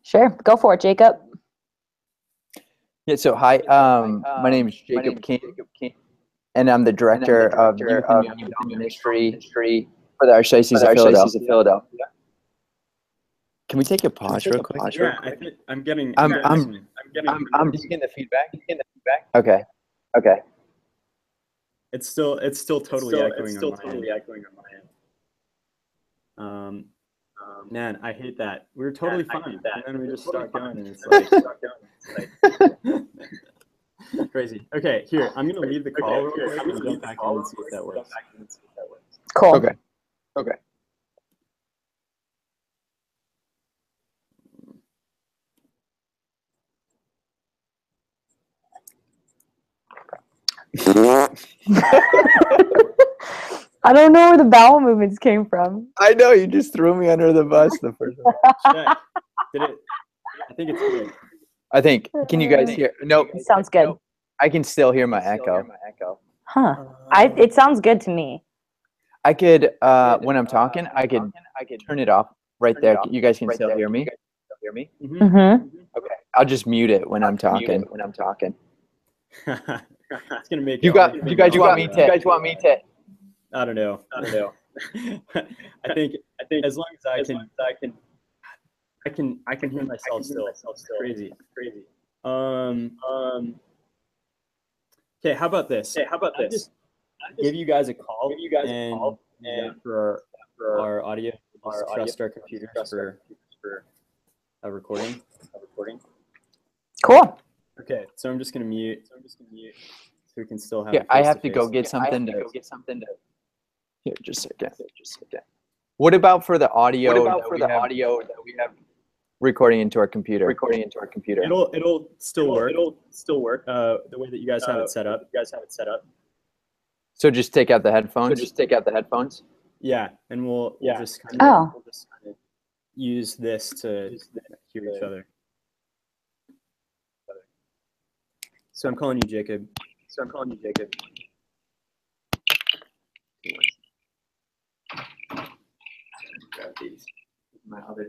Sure, go for it, Jacob. Yeah, so hi, my name is Jacob King, and I'm the director of Youth and Young Adult Ministry for the Archdiocese of Philadelphia. Can we take a pause real quick? Yeah, I'm getting getting the feedback. Okay. It's still totally echoing on my end. Man, I hate that. We were totally fine, and then we just start going, and it's like crazy. Okay, here, I'm gonna leave the call real quick and jump back in and see if that works. Cool. Okay. I don't know where the bowel movements came from. I know, you just threw me under the bus the first time. Yeah. Did it? I think it's good. Can you guys hear? No, It sounds good. I can still hear my echo. Huh. It sounds good to me. I could, when I'm talking, I could turn it off right there. You guys can still hear me? Mm-hmm. Okay, I'll just mute it when I'm talking. It's gonna make You guys want me to? I don't know. I think as long as I can hear myself still. It's crazy. Okay, how about this? I just give you guys a call and for our audio, just trust our computers for a recording. Cool. Okay, so I'm just gonna mute. So we can still have. Yeah, I have to go get something to. Here, just a second. What about for the audio? That we have recording into our computer. It'll still work. The way that you guys have it set up. So just take out the headphones. Yeah, and we'll just kind of use this to hear each other. So I'm calling you Jacob. Grab these. My other.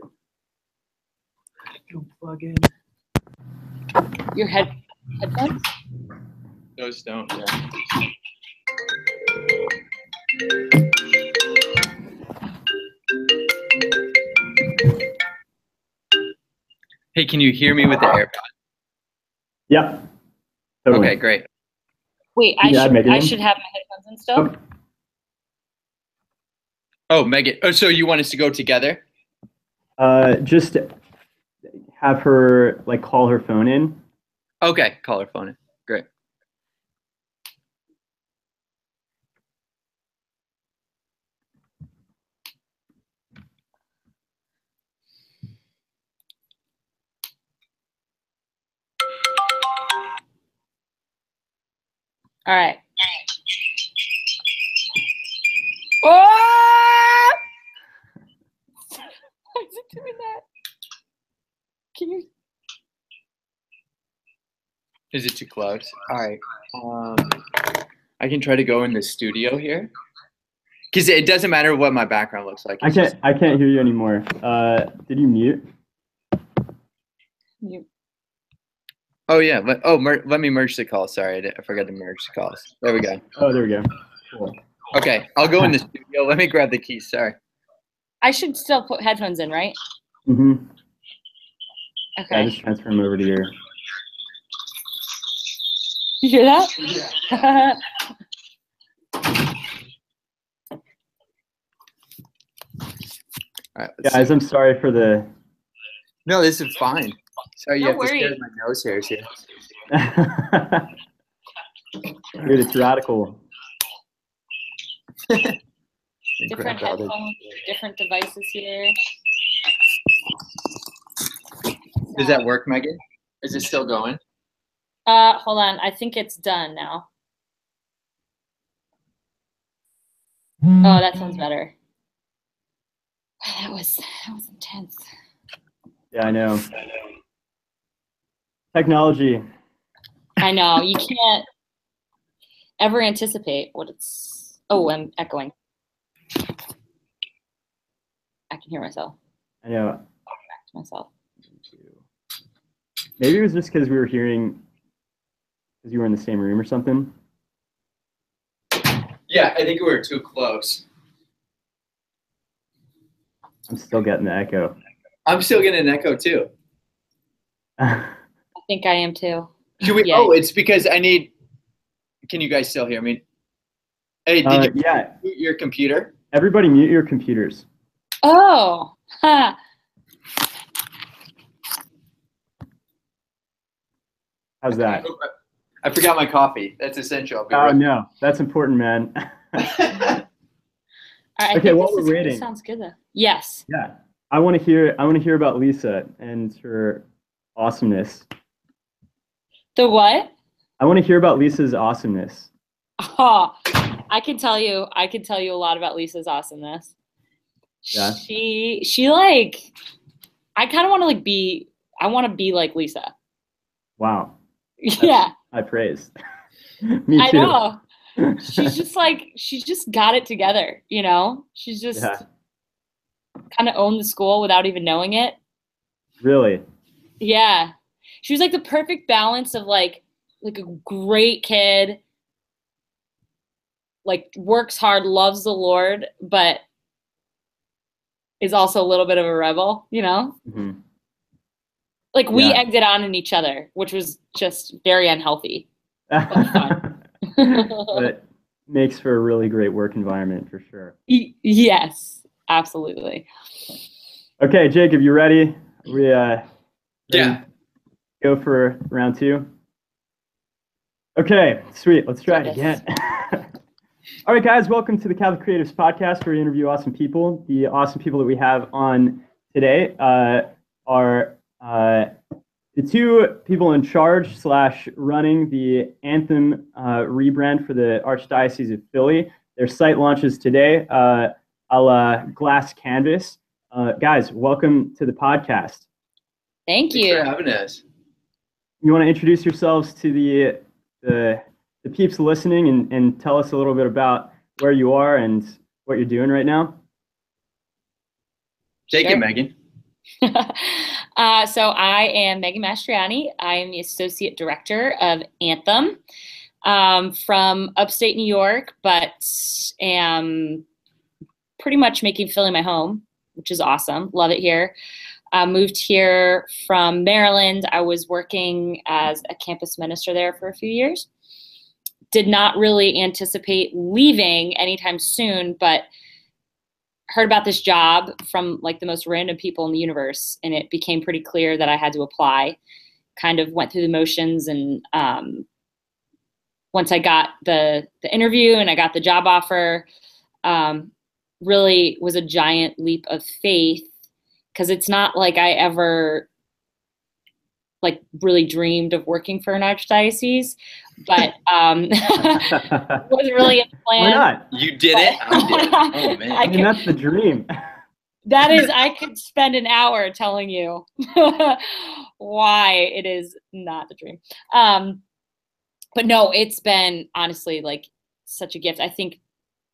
Don't plug in. Your headphones? Those don't. Yeah. Hey, can you hear me with the AirPods? Yeah. Totally. Okay, great. Wait, I should have my headphones and stuff. Oh, Megan. Oh, so you want us to go together? Just have her call her phone in. Okay, call her phone in. Great. All right. Oh! Why is it doing that? Can you? Is it too close? All right. I can try to go in the studio here. Because it doesn't matter what my background looks like. I can't hear you anymore. Did you mute? Mute. Oh yeah. Let me merge the call. Sorry, I forgot to merge the calls. There we go. Oh, there we go. Cool. Okay, I'll go in the studio. Let me grab the keys. Sorry. I should still put headphones in, right? Mm-hmm. Okay. I just transfer them over to your. You hear that? Yeah. All right, Guys, I'm sorry for the. No, this is fine. Sorry, you No have to stare at my nose hairs here. Dude, it's radical. Different headphones, different devices here. Does that work, Megan? Is it still going? Hold on. I think it's done now. Oh, that sounds better. That was intense. Yeah, I know. Technology. I know. You can't ever anticipate what it's. Oh, I'm echoing. I can hear myself. I know. Back to myself. Maybe it was just because we were hearing, because you were in the same room or something. Yeah, I think we were too close. I'm still getting the echo. I'm still getting an echo too. I think I am too. Should we? Yeah. Oh, it's because I need. Can you guys still hear me? Hey, did you mute your computer? Everybody mute your computers. Oh. Huh. How's that? I forgot my coffee. That's essential. Oh, no. That's important, man. All right, Okay, while we're waiting. This sounds good though. Yes. Yeah. I want to hear about Lisa and her awesomeness. The what? I want to hear about Lisa's awesomeness. Oh, I can tell you a lot about Lisa's awesomeness. Yeah. She like, I kind of want to like be, I want to be like Lisa. Wow. Yeah. I praise. Me too. I know. She's just got it together, you know? She's just kind of owned the school without even knowing it. Really? Yeah. She was like the perfect balance of like a great kid, like works hard, loves the Lord, but is also a little bit of a rebel, you know? Mm-hmm. Like we egged it on in each other, which was just very unhealthy. But fun. But makes for a really great work environment for sure. Yes, absolutely. Okay, Jacob, you ready? We yeah. Go for round 2. Okay, sweet. Let's try it again. All right, guys, welcome to the Catholic Creatives Podcast, where we interview awesome people. The awesome people that we have on today are the 2 people in charge / running the Anthem rebrand for the Archdiocese of Philly. Their site launches today, a la Glass Canvas. Guys, welcome to the podcast. Thank you. Thanks for having us. You want to introduce yourselves to the peeps listening and tell us a little bit about where you are and what you're doing right now? Take it, Megan. So I am Megan Mastriani. I am the Associate Director of Anthem from upstate New York, but am pretty much making Philly my home, which is awesome. Love it here. Moved here from Maryland. I was working as a campus minister there for a few years. Did not really anticipate leaving anytime soon, but heard about this job from like the most random people in the universe, and it became pretty clear that I had to apply. Kind of went through the motions, and once I got the interview and I got the job offer, really was a giant leap of faith, because it's not like I ever like really dreamed of working for an archdiocese, but wasn't really a plan. Why not? You did it? I did. Oh, man. I mean, that's the dream. That is, I could spend an hour telling you why it is not the dream. But no, it's been honestly like such a gift. I think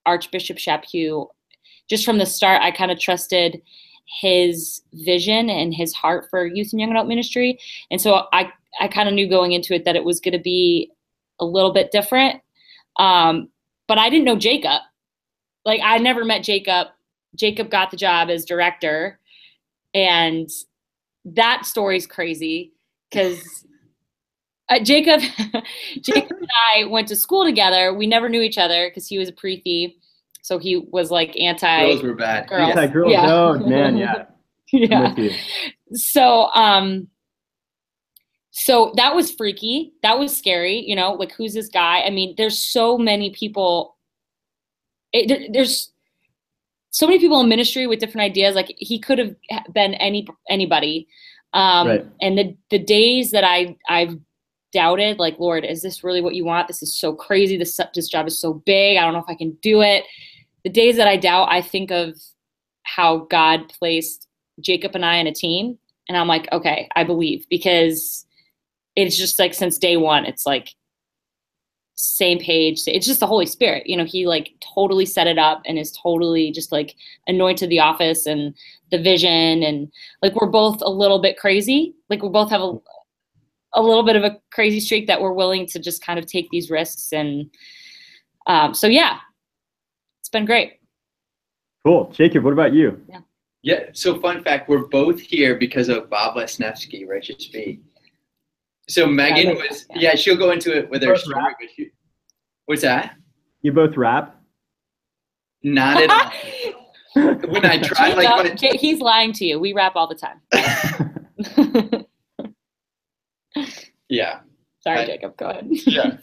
Archbishop Chaput, just from the start, I kind of trusted his vision and his heart for youth and young adult ministry. And so I kind of knew going into it that it was going to be a little bit different. But I didn't know Jacob. Like, I never met Jacob. Jacob got the job as director. And that story's crazy because Jacob and I went to school together. We never knew each other because he was a prefect. So he was like girls were bad. Girls. Anti-girls. Yeah. Oh, man, yeah. Yeah. So that was freaky. That was scary. You know, like, who's this guy? I mean, there's so many people. There's so many people in ministry with different ideas. Like, he could have been anybody. Right. And the days that I've doubted, like, Lord, is this really what you want? This is so crazy. This job is so big. I don't know if I can do it. The days that I doubt, I think of how God placed Jacob and I in a team. And I'm like, okay, I believe, because it's just like since day one, it's like same page. It's just the Holy Spirit. You know, he like totally set it up and is totally just like anointed the office and the vision. And like, we're both a little bit crazy. Like, we both have a little bit of a crazy streak that we're willing to just kind of take these risks. And so, yeah, it's been great. Cool. Jacob, what about you? Yeah. So fun fact, we're both here because of Bob Lesnevsky, Righteous Be. So Megan was, she'll go into it with her story. What's that? You both rap? Not at all. When I try, he's lying to you. We rap all the time. Yeah. Sorry, Jacob. Go ahead. Yeah.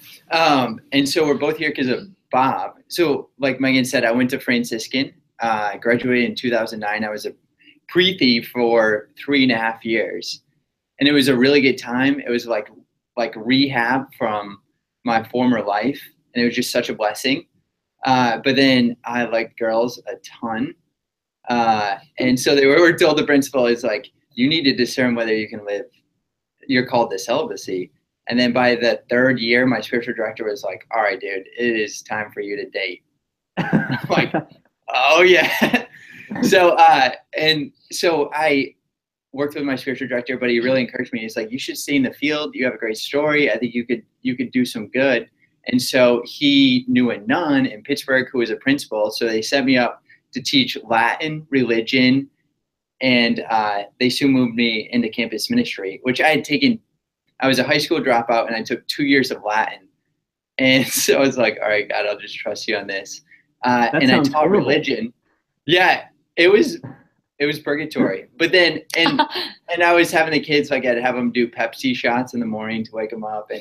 And so we're both here because of Bob. So like Megan said, I went to Franciscan. I graduated in 2009. I was a pre-thief for 3.5 years, and it was a really good time. It was like rehab from my former life, and it was just such a blessing. But then I liked girls a ton. And so they were told, the principal is like, you need to discern whether you can live, you're called to celibacy. And then by the 3rd year, my spiritual director was like, all right, dude, it is time for you to date. I'm like, oh yeah. So I worked with my spiritual director, but he really encouraged me. He's like, you should stay in the field. You have a great story. I think you could do some good. And so he knew a nun in Pittsburgh who was a principal. So they set me up to teach Latin, religion, and they soon moved me into campus ministry, which I had taken. I was a high school dropout, and I took 2 years of Latin. And so I was like, all right, God, I'll just trust you on this. And I taught religion. Yeah, it was purgatory. But then, and I was having the kids, like I'd have them do Pepsi shots in the morning to wake them up.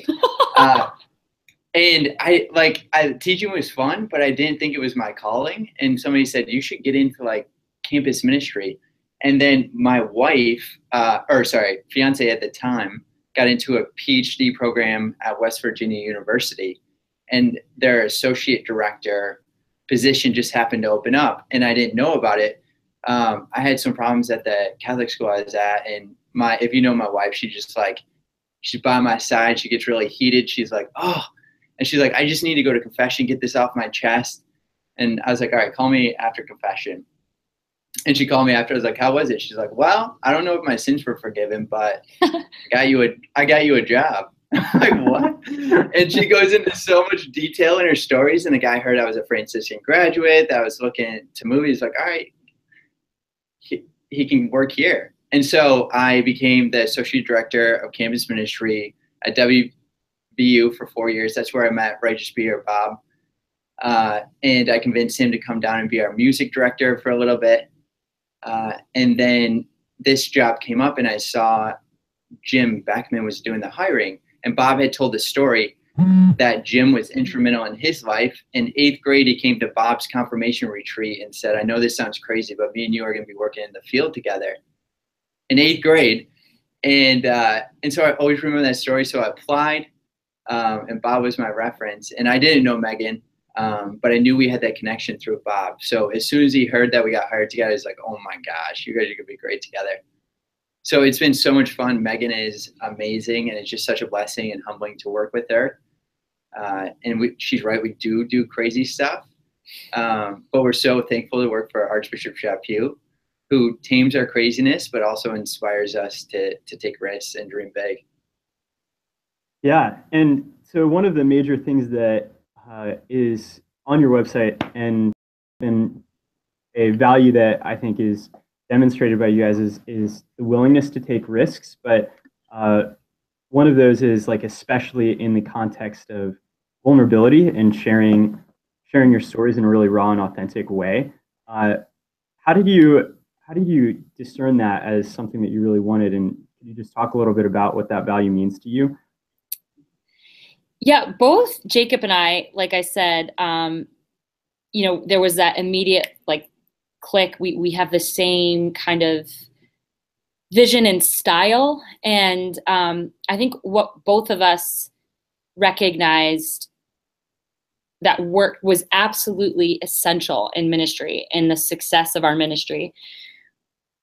And teaching was fun, but I didn't think it was my calling. And somebody said, you should get into like campus ministry. And then my wife, fiance at the time, got into a PhD program at West Virginia University, and their associate director position just happened to open up, and I didn't know about it. I had some problems at the Catholic school I was at, and if you know my wife, she's by my side. She gets really heated. She's like, oh, and she's like, I just need to go to confession, get this off my chest. And I was like, all right, call me after confession. And she called me after. I was like, how was it? She's like, well, I don't know if my sins were forgiven, but I got you a job. I'm like, what? And she goes into so much detail in her stories. And the guy heard I was a Franciscan graduate, that I was looking to movies. Like, all right, he can work here. And so I became the associate director of campus ministry at WVU for 4 years. That's where I met Righteous Be or Bob. And I convinced him to come down and be our music director for a little bit. And then this job came up, and I saw Jim Beckman was doing the hiring. And Bob had told the story that Jim was instrumental in his life. In 8th grade, he came to Bob's confirmation retreat and said, I know this sounds crazy, but me and you are going to be working in the field together. In 8th grade. And so I always remember that story. So I applied, and Bob was my reference. And I didn't know Megan, but I knew we had that connection through Bob. So as soon as he heard that we got hired together, he's like, oh my gosh, you guys are going to be great together. So it's been so much fun. Megan is amazing, and it's just such a blessing and humbling to work with her. And she's right, we do crazy stuff. But we're so thankful to work for Archbishop Chaput, who tames our craziness, but also inspires us to take risks and dream big. Yeah, and so one of the major things that is on your website and a value that I think is demonstrated by you guys is the willingness to take risks. But one of those is like, especially in the context of vulnerability and sharing your stories in a really raw and authentic way. How did you discern that as something that you really wanted? And can you just talk a little bit about what that value means to you? Yeah, both Jacob and I, like I said, there was that immediate click. We have the same kind of vision and style. And I think what both of us recognized that work was absolutely essential in ministry, in the success of our ministry,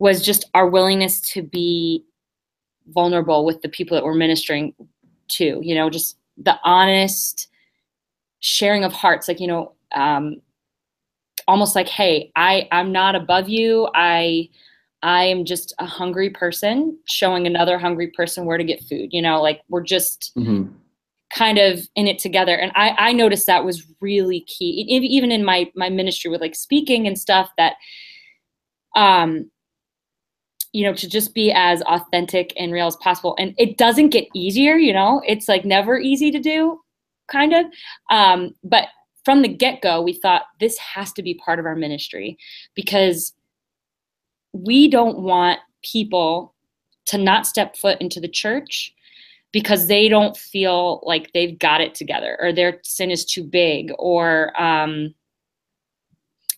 was just our willingness to be vulnerable with the people that we're ministering to, just the honest sharing of hearts, almost like, hey, I'm not above you. I I am just a hungry person showing another hungry person where to get food. You know, like we're just kind of in it together. And I noticed that was really key, even in my ministry with like speaking and stuff, that, you know, to just be as authentic and real as possible. And it doesn't get easier, you know, it's like never easy to do, kind of. But from the get-go, we thought this has to be part of our ministry, because we don't want people to not step foot into the church because they don't feel like they've got it together, or their sin is too big, or,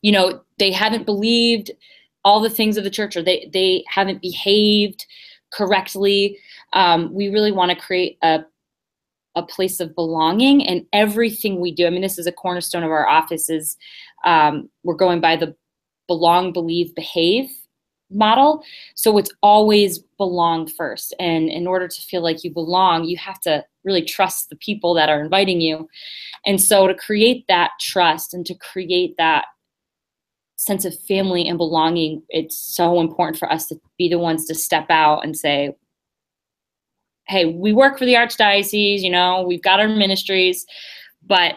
you know, they haven't believed all the things of the church, or they haven't behaved correctly. We really want to create a place of belonging in everything we do. I mean, this is a cornerstone of our office, is we're going by the belong, believe, behave model. So it's always belong first. And in order to feel like you belong, you have to really trust the people that are inviting you. And so to create that trust and to create that sense of family and belonging, it's so important for us to be the ones to step out and say, hey, we work for the Archdiocese, you know, we've got our ministries, but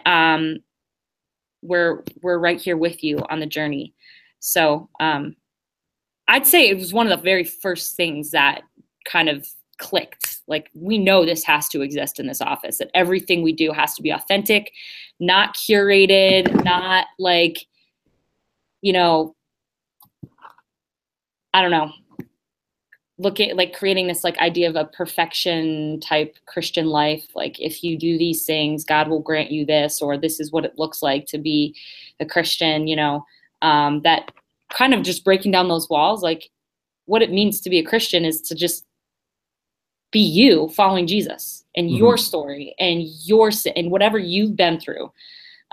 we're right here with you on the journey. So I'd say it was one of the very first things that kind of clicked. Like, we know this has to exist in this office, that everything we do has to be authentic, not curated, not like, you know, I don't know, look at like creating this like idea of a perfection type Christian life. Like, if you do these things, God will grant you this, or this is what it looks like to be a Christian, you know, that kind of just breaking down those walls. Like, what it means to be a Christian is to just be you following Jesus and your story and your sin and whatever you've been through.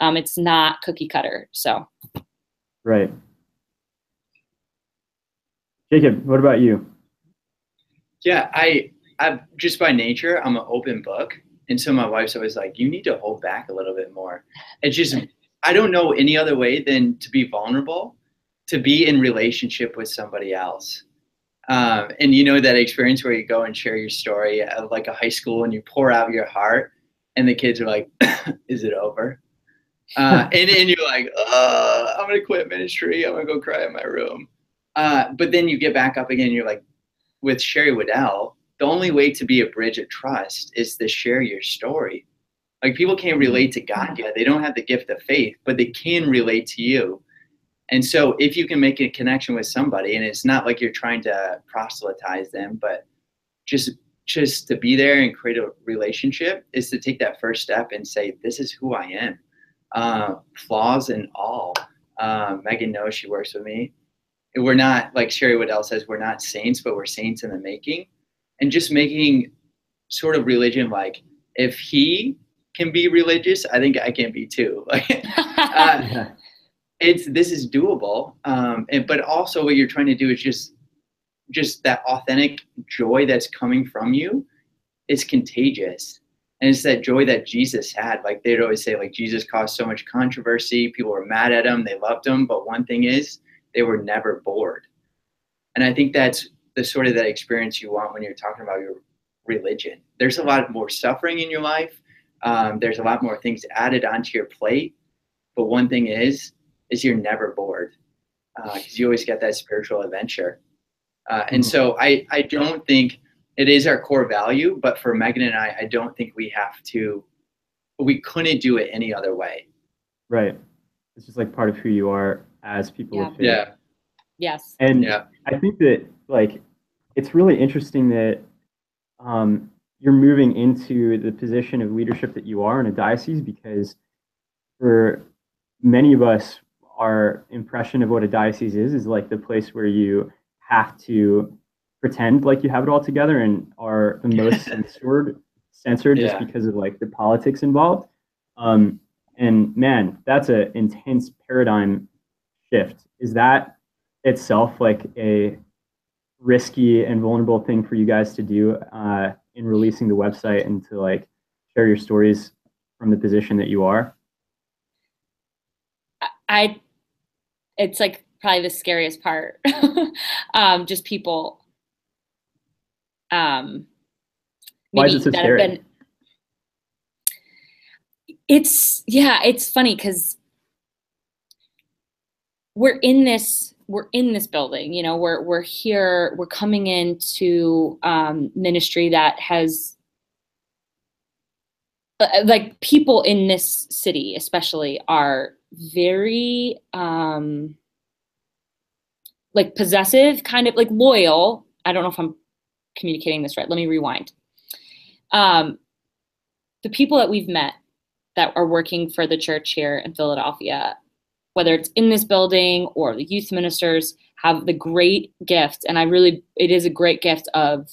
It's not cookie cutter. So. Right. Jacob, what about you? Yeah, I just by nature, I'm an open book. And so my wife's always like, you need to hold back a little bit more. It's just, I don't know any other way than to be vulnerable, to be in relationship with somebody else. And you know, that experience where you go and share your story at like a high school and you pour out your heart and the kids are like, is it over? And you're like, I'm going to quit ministry. I'm going to go cry in my room. But then you get back up again. You're like, with Sherry Waddell, the only way to be a bridge of trust is to share your story. Like, people can't relate to God yet. They don't have the gift of faith, but they can relate to you. And so if you can make a connection with somebody, and it's not like you're trying to proselytize them, but just to be there and create a relationship, is to take that first step and say, this is who I am, flaws and all. Megan knows, she works with me. We're not, like Sherry Waddell says, we're not saints, but we're saints in the making. And just making sort of religion, like, if he can be religious, I think I can be too. This is doable. But also what you're trying to do is just that authentic joy that's coming from you is contagious. And it's that joy that Jesus had. Like, they'd always say, like, Jesus caused so much controversy. People were mad at him. They loved him. But one thing is, they were never bored. And I think that's the sort of that experience you want when you're talking about your religion. There's a lot more suffering in your life. There's a lot more things added onto your plate. But one thing is you're never bored, because you always get that spiritual adventure. And so I don't think it is our core value, but for Megan and I don't think we couldn't do it any other way. Right. It's just like part of who you are as people of faith. Yeah. Yes. And I think that, like, it's really interesting that you're moving into the position of leadership that you are in a diocese, because for many of us, our impression of what a diocese is like the place where you have to pretend like you have it all together and are the most censored just because of like the politics involved. And man, that's an intense paradigm shift. Is that itself like a risky and vulnerable thing for you guys to do in releasing the website and to like share your stories from the position that you are? It's like probably the scariest part. Just people Why is maybe it so that scary? have been. It's funny because we're in this building, you know, we're here, we're coming into ministry that has like people in this city especially are very like possessive, kind of like loyal. I don't know if I'm communicating this right. Let me rewind. The people that we've met that are working for the church here in Philadelphia, whether it's in this building or the youth ministers, have the great gift, and it is a great gift of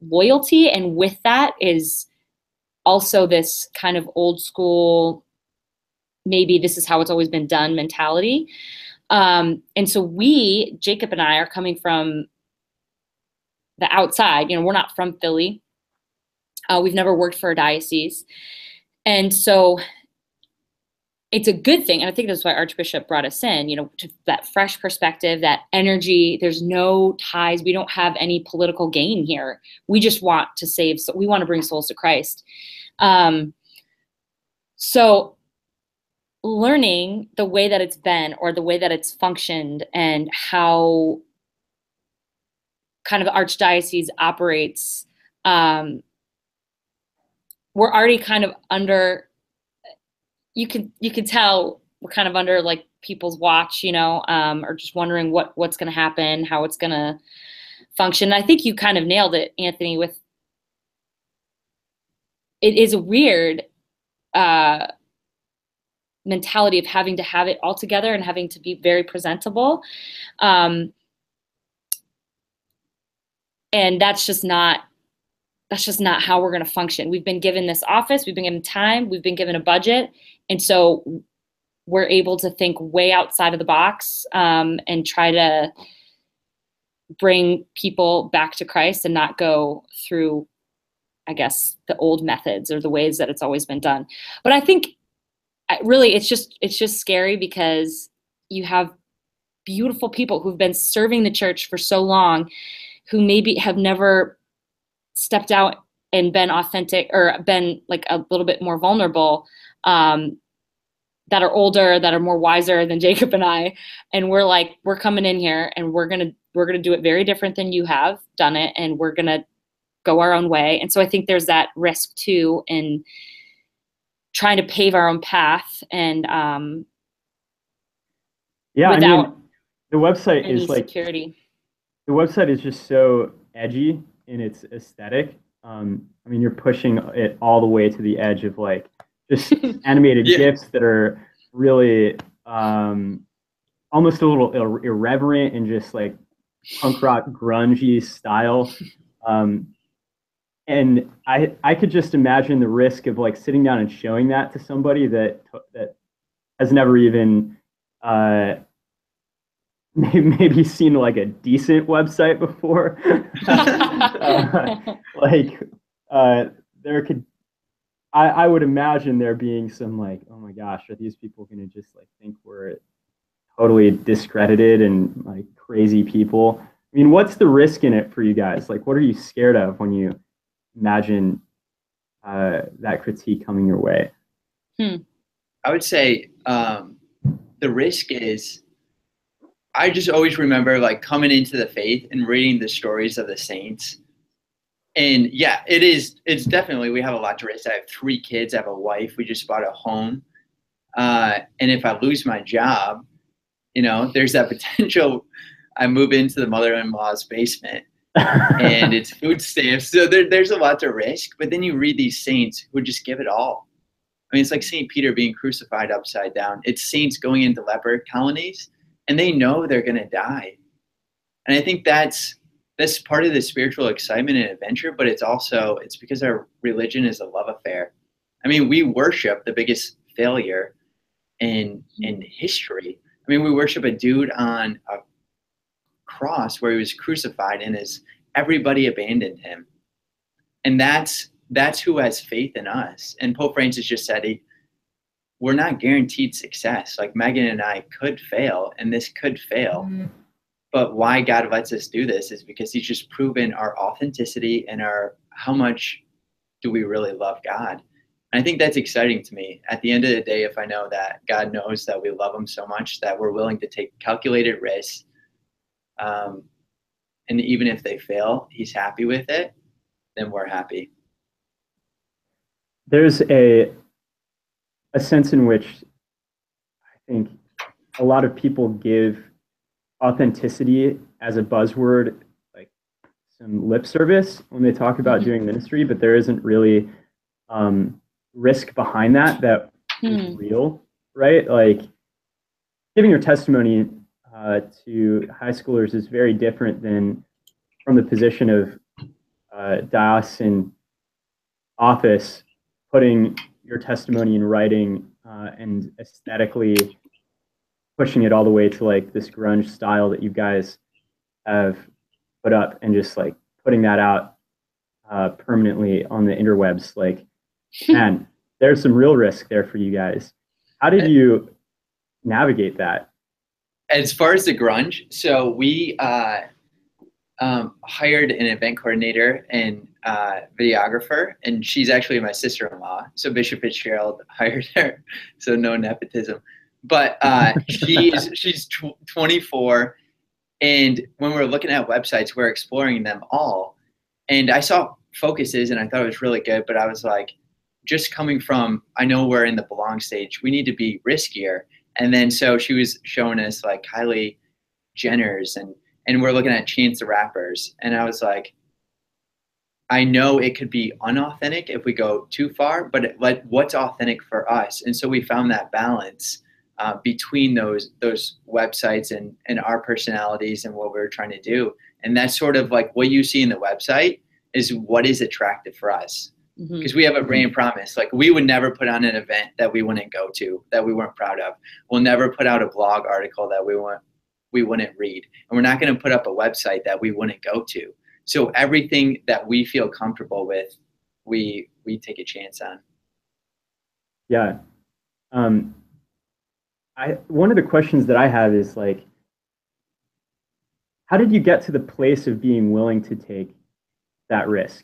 loyalty. And with that is also this kind of old school, maybe this is how it's always been done mentality. And so Jacob and I are coming from the outside, you know, we're not from Philly. We've never worked for a diocese. And so it's a good thing. And I think that's why Archbishop brought us in, you know, to that fresh perspective, that energy. There's no ties. We don't have any political gain here. We just want to we want to bring souls to Christ. So learning the way that it's been, or the way that it's functioned, and how kind of the Archdiocese operates, we're already kind of under, you can tell we're kind of under like people's watch, you know, or just wondering what's going to happen, how it's going to function. And I think you kind of nailed it, Anthony, with it is a weird mentality of having to have it all together and having to be very presentable. And that's just not how we're going to function. We've been given this office, we've been given time, we've been given a budget. And so we're able to think way outside of the box, and try to bring people back to Christ and not go through, I guess, the old methods or the ways that it's always been done. But I think really it's just scary because you have beautiful people who've been serving the church for so long, who maybe have never stepped out and been authentic, or been like a little bit more vulnerable, that are older, that are more wiser than Jacob and I. And we're coming in here and we're going to do it very different than you have done it. And we're going to go our own way. And so I think there's that risk too, in trying to pave our own path. And yeah, without, I mean, the website any is like security. The website is just so edgy in its aesthetic. I mean, you're pushing it all the way to the edge of like just animated GIFs that are really almost a little irreverent and just like punk rock grungy style. And I could just imagine the risk of like sitting down and showing that to somebody that has never even maybe seen like a decent website before. I would imagine there being some like, oh my gosh, are these people going to just like think we're totally discredited and like crazy people? I mean, what's the risk in it for you guys? Like, what are you scared of when you imagine that critique coming your way? I would say the risk is, I just always remember like coming into the faith and reading the stories of the saints. And yeah, it's definitely, we have a lot to risk. I have 3 kids, I have a wife, we just bought a home. And if I lose my job, you know, there's that potential I move into the mother-in-law's basement and it's food stamps. So there's a lot to risk, but then you read these saints who just give it all. I mean, it's like St. Peter being crucified upside down. It's saints going into leper colonies and they know they're going to die. And I think that's part of the spiritual excitement and adventure, but it's because our religion is a love affair. I mean, we worship the biggest failure in history. I mean, we worship a dude on a cross where he was crucified and everybody abandoned him. And that's who has faith in us. And Pope Francis just said we're not guaranteed success. Like Megan and I could fail, and this could fail. Mm-hmm. But why God lets us do this is because he's just proven our authenticity and how much do we really love God. And I think that's exciting to me. At the end of the day, if I know that God knows that we love him so much that we're willing to take calculated risks, and even if they fail, he's happy with it, then we're happy. There's a sense in which I think a lot of people give authenticity as a buzzword, like some lip service when they talk about doing ministry, but there isn't really risk behind that is real, right? Like giving your testimony to high schoolers is very different than from the position of diocesan office, putting your testimony in writing and aesthetically pushing it all the way to like this grunge style that you guys have put up and just like putting that out permanently on the interwebs. Like, man, there's some real risk there for you guys. How did you navigate that? As far as the grunge, so we hired an event coordinator and videographer, and she's actually my sister-in-law. So Bishop Fitzgerald hired her, so no nepotism. But she's 24, and when we're looking at websites, we're exploring them all. And I saw focuses, and I thought it was really good. But I was like, just coming from, I know we're in the belong stage, we need to be riskier. And then so she was showing us like Kylie Jenner's, and we're looking at Chance the Rappers. And I was like, I know it could be unauthentic if we go too far, but like what's authentic for us? And so we found that balance between those websites and our personalities and what we were trying to do. And that's sort of like what you see in the website is what is attractive for us. Because we have a brand promise. Like we would never put on an event that we wouldn't go to, that we weren't proud of. We'll never put out a blog article that we wouldn't read. And we're not going to put up a website that we wouldn't go to. So everything that we feel comfortable with, we take a chance on. Yeah. One of the questions that I have is like, how did you get to the place of being willing to take that risk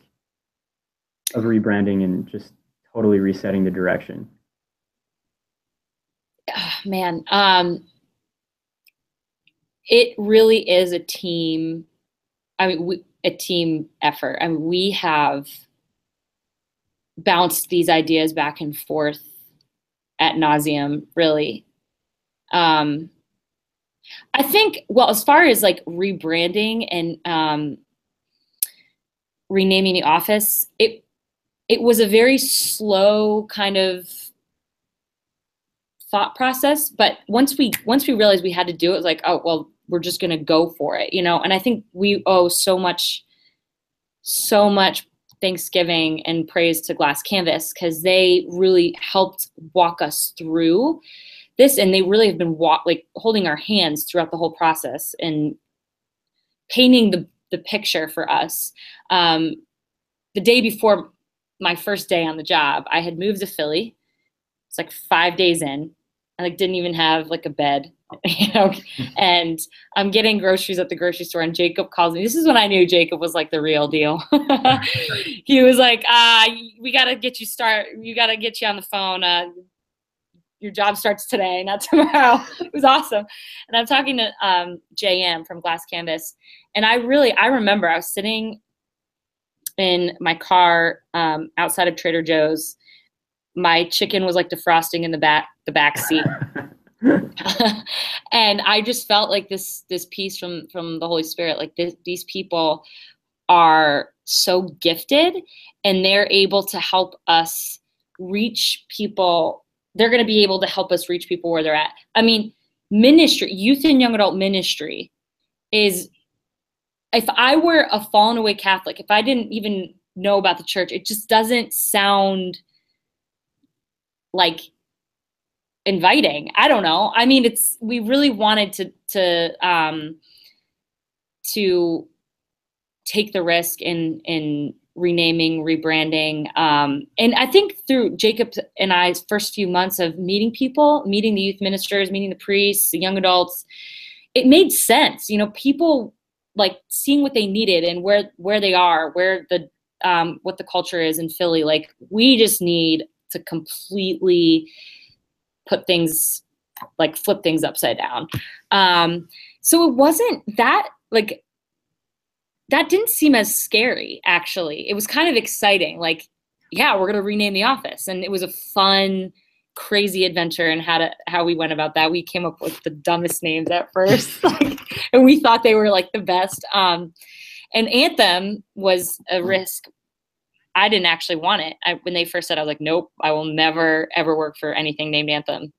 of rebranding and just totally resetting the direction? Man, it really is a team. I mean, a team effort. I mean, we have bounced these ideas back and forth ad nauseum, really. I think, well, as far as like rebranding and renaming the office, it was a very slow kind of thought process. But once we realized we had to do it, it was like, oh, well, we're just going to go for it, you know? And I think we owe so much thanksgiving and praise to Glass Canvas because they really helped walk us through this. And they really have been holding our hands throughout the whole process and painting the picture for us. The day before my first day on the job, I had moved to Philly. It's like 5 days in. I like didn't even have like a bed, you know, and I'm getting groceries at the grocery store and Jacob calls me. This is when I knew Jacob was like the real deal. He was like, we got to get you on the phone. Your job starts today, not tomorrow. It was awesome. And I'm talking to JM from Glass Canvas. And I remember I was sitting in my car outside of Trader Joe's. My chicken was like defrosting in the back seat. And I just felt like this piece from the Holy Spirit, like these people are so gifted and they're able to help us reach people. They're going to be able to help us reach people where they're at. I mean, ministry, youth and young adult ministry is, if I were a fallen away Catholic, if I didn't even know about the church, it just doesn't sound like inviting. I don't know. I mean, we really wanted to take the risk and renaming, rebranding. And I think through Jacob and I's first few months of meeting people, meeting the youth ministers, meeting the priests, the young adults, it made sense. You know, people like seeing what they needed and where they are, where the what the culture is in Philly. Like, we just need to completely put things, like flip things upside down. So it wasn't that, like, that didn't seem as scary, actually. It was kind of exciting. Like, yeah, we're going to rename the office. And it was a fun, crazy adventure. And how we went about that. We came up with the dumbest names at first. And we thought they were like the best. And Anthem was a risk. I didn't actually want it. When they first said, I was like, nope, I will never, ever work for anything named Anthem.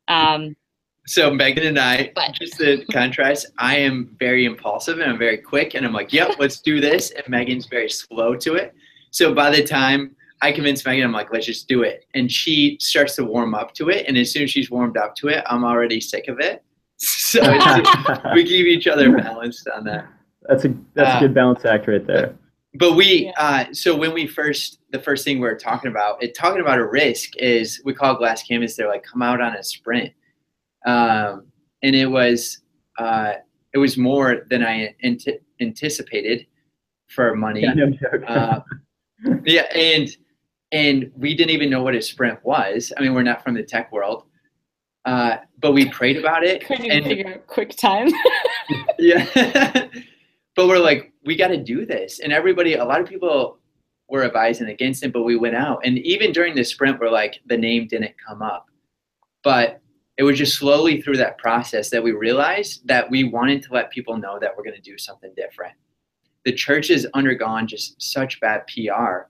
So Megan and I, just to contrast, I am very impulsive and I'm very quick, and I'm like, yep, let's do this. And Megan's very slow to it. So by the time I convince Megan, I'm like, let's just do it. And she starts to warm up to it. And as soon as she's warmed up to it, I'm already sick of it. So we keep each other balanced on that. That's a good balance act right there. But so when the first thing we're talking about a risk is, we call it glass canvas. They're like, come out on a sprint. And it was more than I anticipated for money. Yeah, no joke. Yeah. And we didn't even know what a sprint was. I mean, we're not from the tech world. But we prayed about it. Couldn't even figure out quick time. Yeah. But we're like, we got to do this. And a lot of people were advising against it, but we went out. And even during the sprint, we're like, the name didn't come up. But it was just slowly through that process that we realized that we wanted to let people know that we're going to do something different. The church has undergone just such bad PR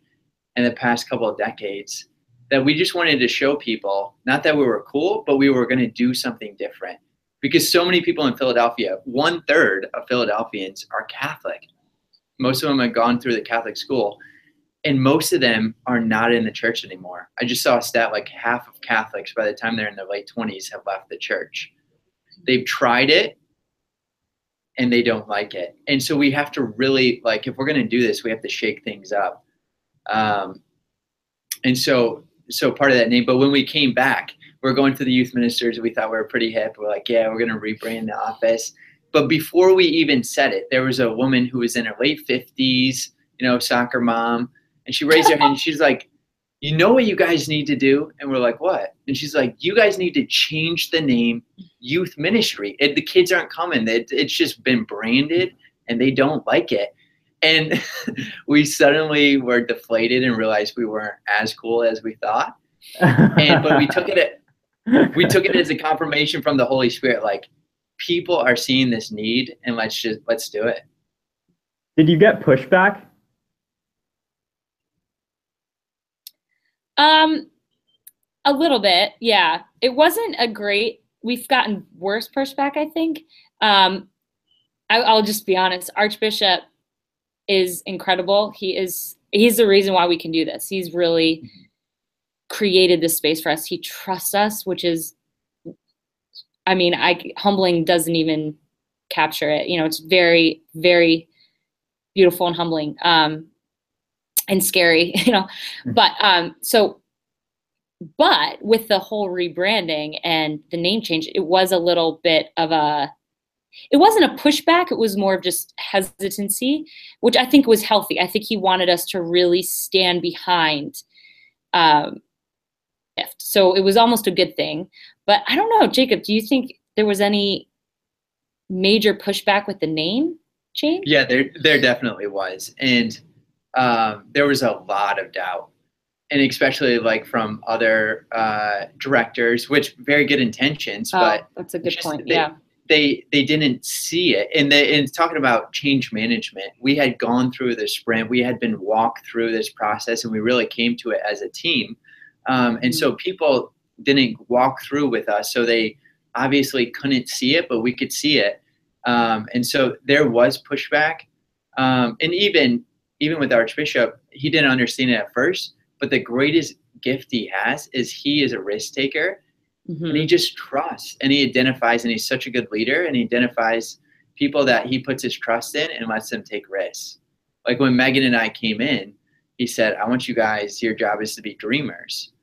in the past couple of decades that we just wanted to show people, not that we were cool, but we were going to do something different. Because so many people in Philadelphia, 1/3 of Philadelphians are Catholic. Most of them have gone through the Catholic school, and most of them are not in the church anymore. I just saw a stat like half of Catholics by the time they're in their late 20s have left the church. They've tried it and they don't like it. And so we have to really, like, if we're going to do this, we have to shake things up. And so part of that name, but when we came back, we're going to the youth ministers. We thought we were pretty hip. We're like, yeah, we're going to rebrand the office. But before we even said it, there was a woman who was in her late 50s, soccer mom. And she raised her hand and she's like, you know what you guys need to do? And we're like, what? And she's like, you guys need to change the name youth ministry. The kids aren't coming. It's just been branded and they don't like it. And we suddenly were deflated and realized we weren't as cool as we thought. But we took it as a confirmation from the Holy Spirit. Like, people are seeing this need and let's do it. Did you get pushback? A little bit, yeah. It wasn't we've gotten worse pushback, I think. I'll just be honest. Archbishop is incredible. He's the reason why we can do this. He's really created this space for us. He trusts us, which is, humbling doesn't even capture it. It's very, very beautiful and humbling, and scary, but with the whole rebranding and the name change, it was a little bit of it wasn't a pushback. It was more of just hesitancy, which I think was healthy. I think he wanted us to really stand behind it. So it was almost a good thing. But I don't know, Jacob, do you think there was any major pushback with the name change? Yeah, there definitely was. And there was a lot of doubt. And especially like from other directors, which very good intentions, but that's a good point. Yeah. They didn't see it. And talking about change management, we had gone through the sprint, we had been walked through this process, and we really came to it as a team. And so people didn't walk through with us. So they obviously couldn't see it, but we could see it. And so there was pushback. And even with Archbishop, he didn't understand it at first, but the greatest gift he has is he is a risk taker. And he just trusts and he identifies, and he's such a good leader, and he identifies people that he puts his trust in and lets them take risks. Like when Megan and I came in, he said, I want you guys, your job is to be dreamers.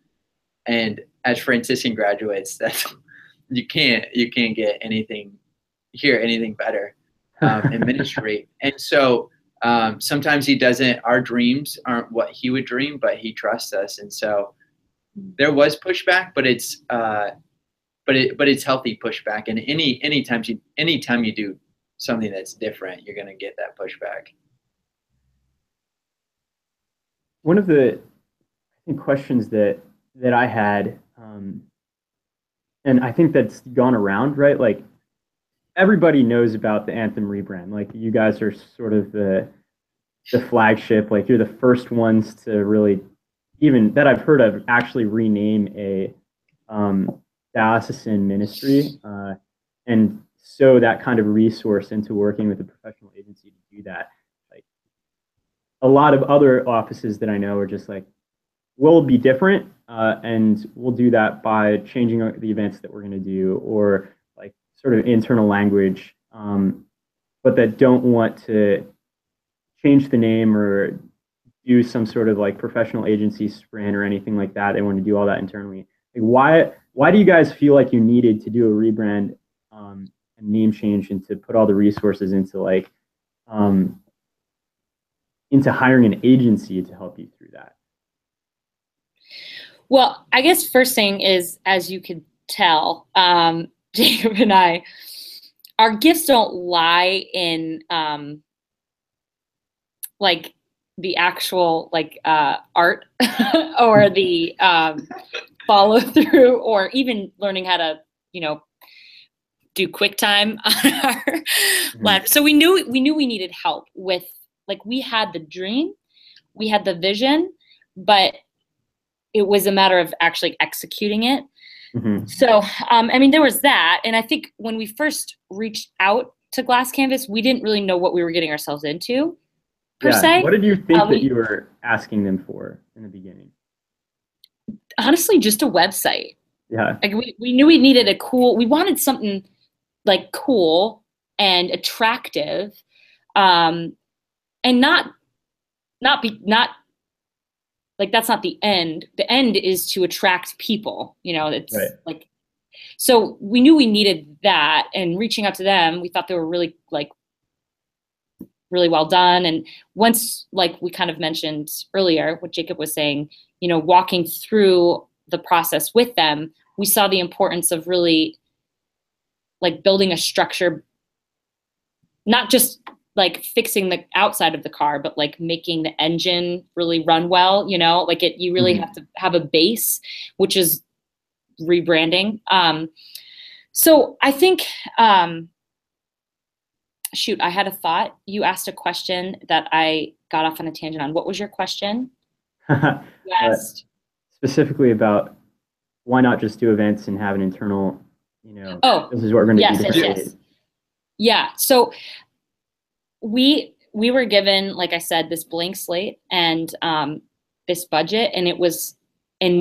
And as Franciscan graduates, that's, you can't get anything better in ministry. And so sometimes he doesn't, our dreams aren't what he would dream, but he trusts us. And so there was pushback, but it's healthy pushback. And anytime you do something that's different, you're going to get that pushback. One of the questions that I had, and I think that's gone around, right? Like, everybody knows about the Anthem rebrand. Like, you guys are sort of the flagship. Like, you're the first ones to really, even that I've heard of, actually rename a diocesan ministry, and so that kind of resource into working with a professional agency to do that. Like, a lot of other offices that I know are just like, we'll be different, and we'll do that by changing the events that we're going to do, or like sort of internal language, but that don't want to change the name or do some sort of like professional agency sprint or anything like that. They want to do all that internally. Like, why do you guys feel like you needed to do a rebrand, and name change, and to put all the resources into like into hiring an agency to help you through that? Well, I guess first thing is, as you could tell, Jacob and I, our gifts don't lie in like the actual like art or the follow through, or even learning how to, do QuickTime on our lab. So we knew we needed help with, like, we had the dream, we had the vision, but it was a matter of actually executing it. Mm-hmm. So, I mean, there was that. And I think when we first reached out to Glass Canvas, we didn't really know what we were getting ourselves into, per se. What did you think that you were asking them for in the beginning? Honestly, just a website. Yeah. Like, we knew we needed we wanted something like cool and attractive, and not like, that's not the end. The end is to attract people, it's right. Like, so we knew we needed that, and reaching out to them, we thought they were really well done. And once, like we kind of mentioned earlier, what Jacob was saying, walking through the process with them, we saw the importance of really like building a structure, not just like fixing the outside of the car, but like making the engine really run well, like you really have to have a base, which is rebranding. So I think, shoot, I had a thought. You asked a question that I got off on a tangent on. What was your question? Yes. Specifically about why not just do events and have an internal, this is what we're going to do. Yes. Yeah. So we were given, like I said, this blank slate and this budget, and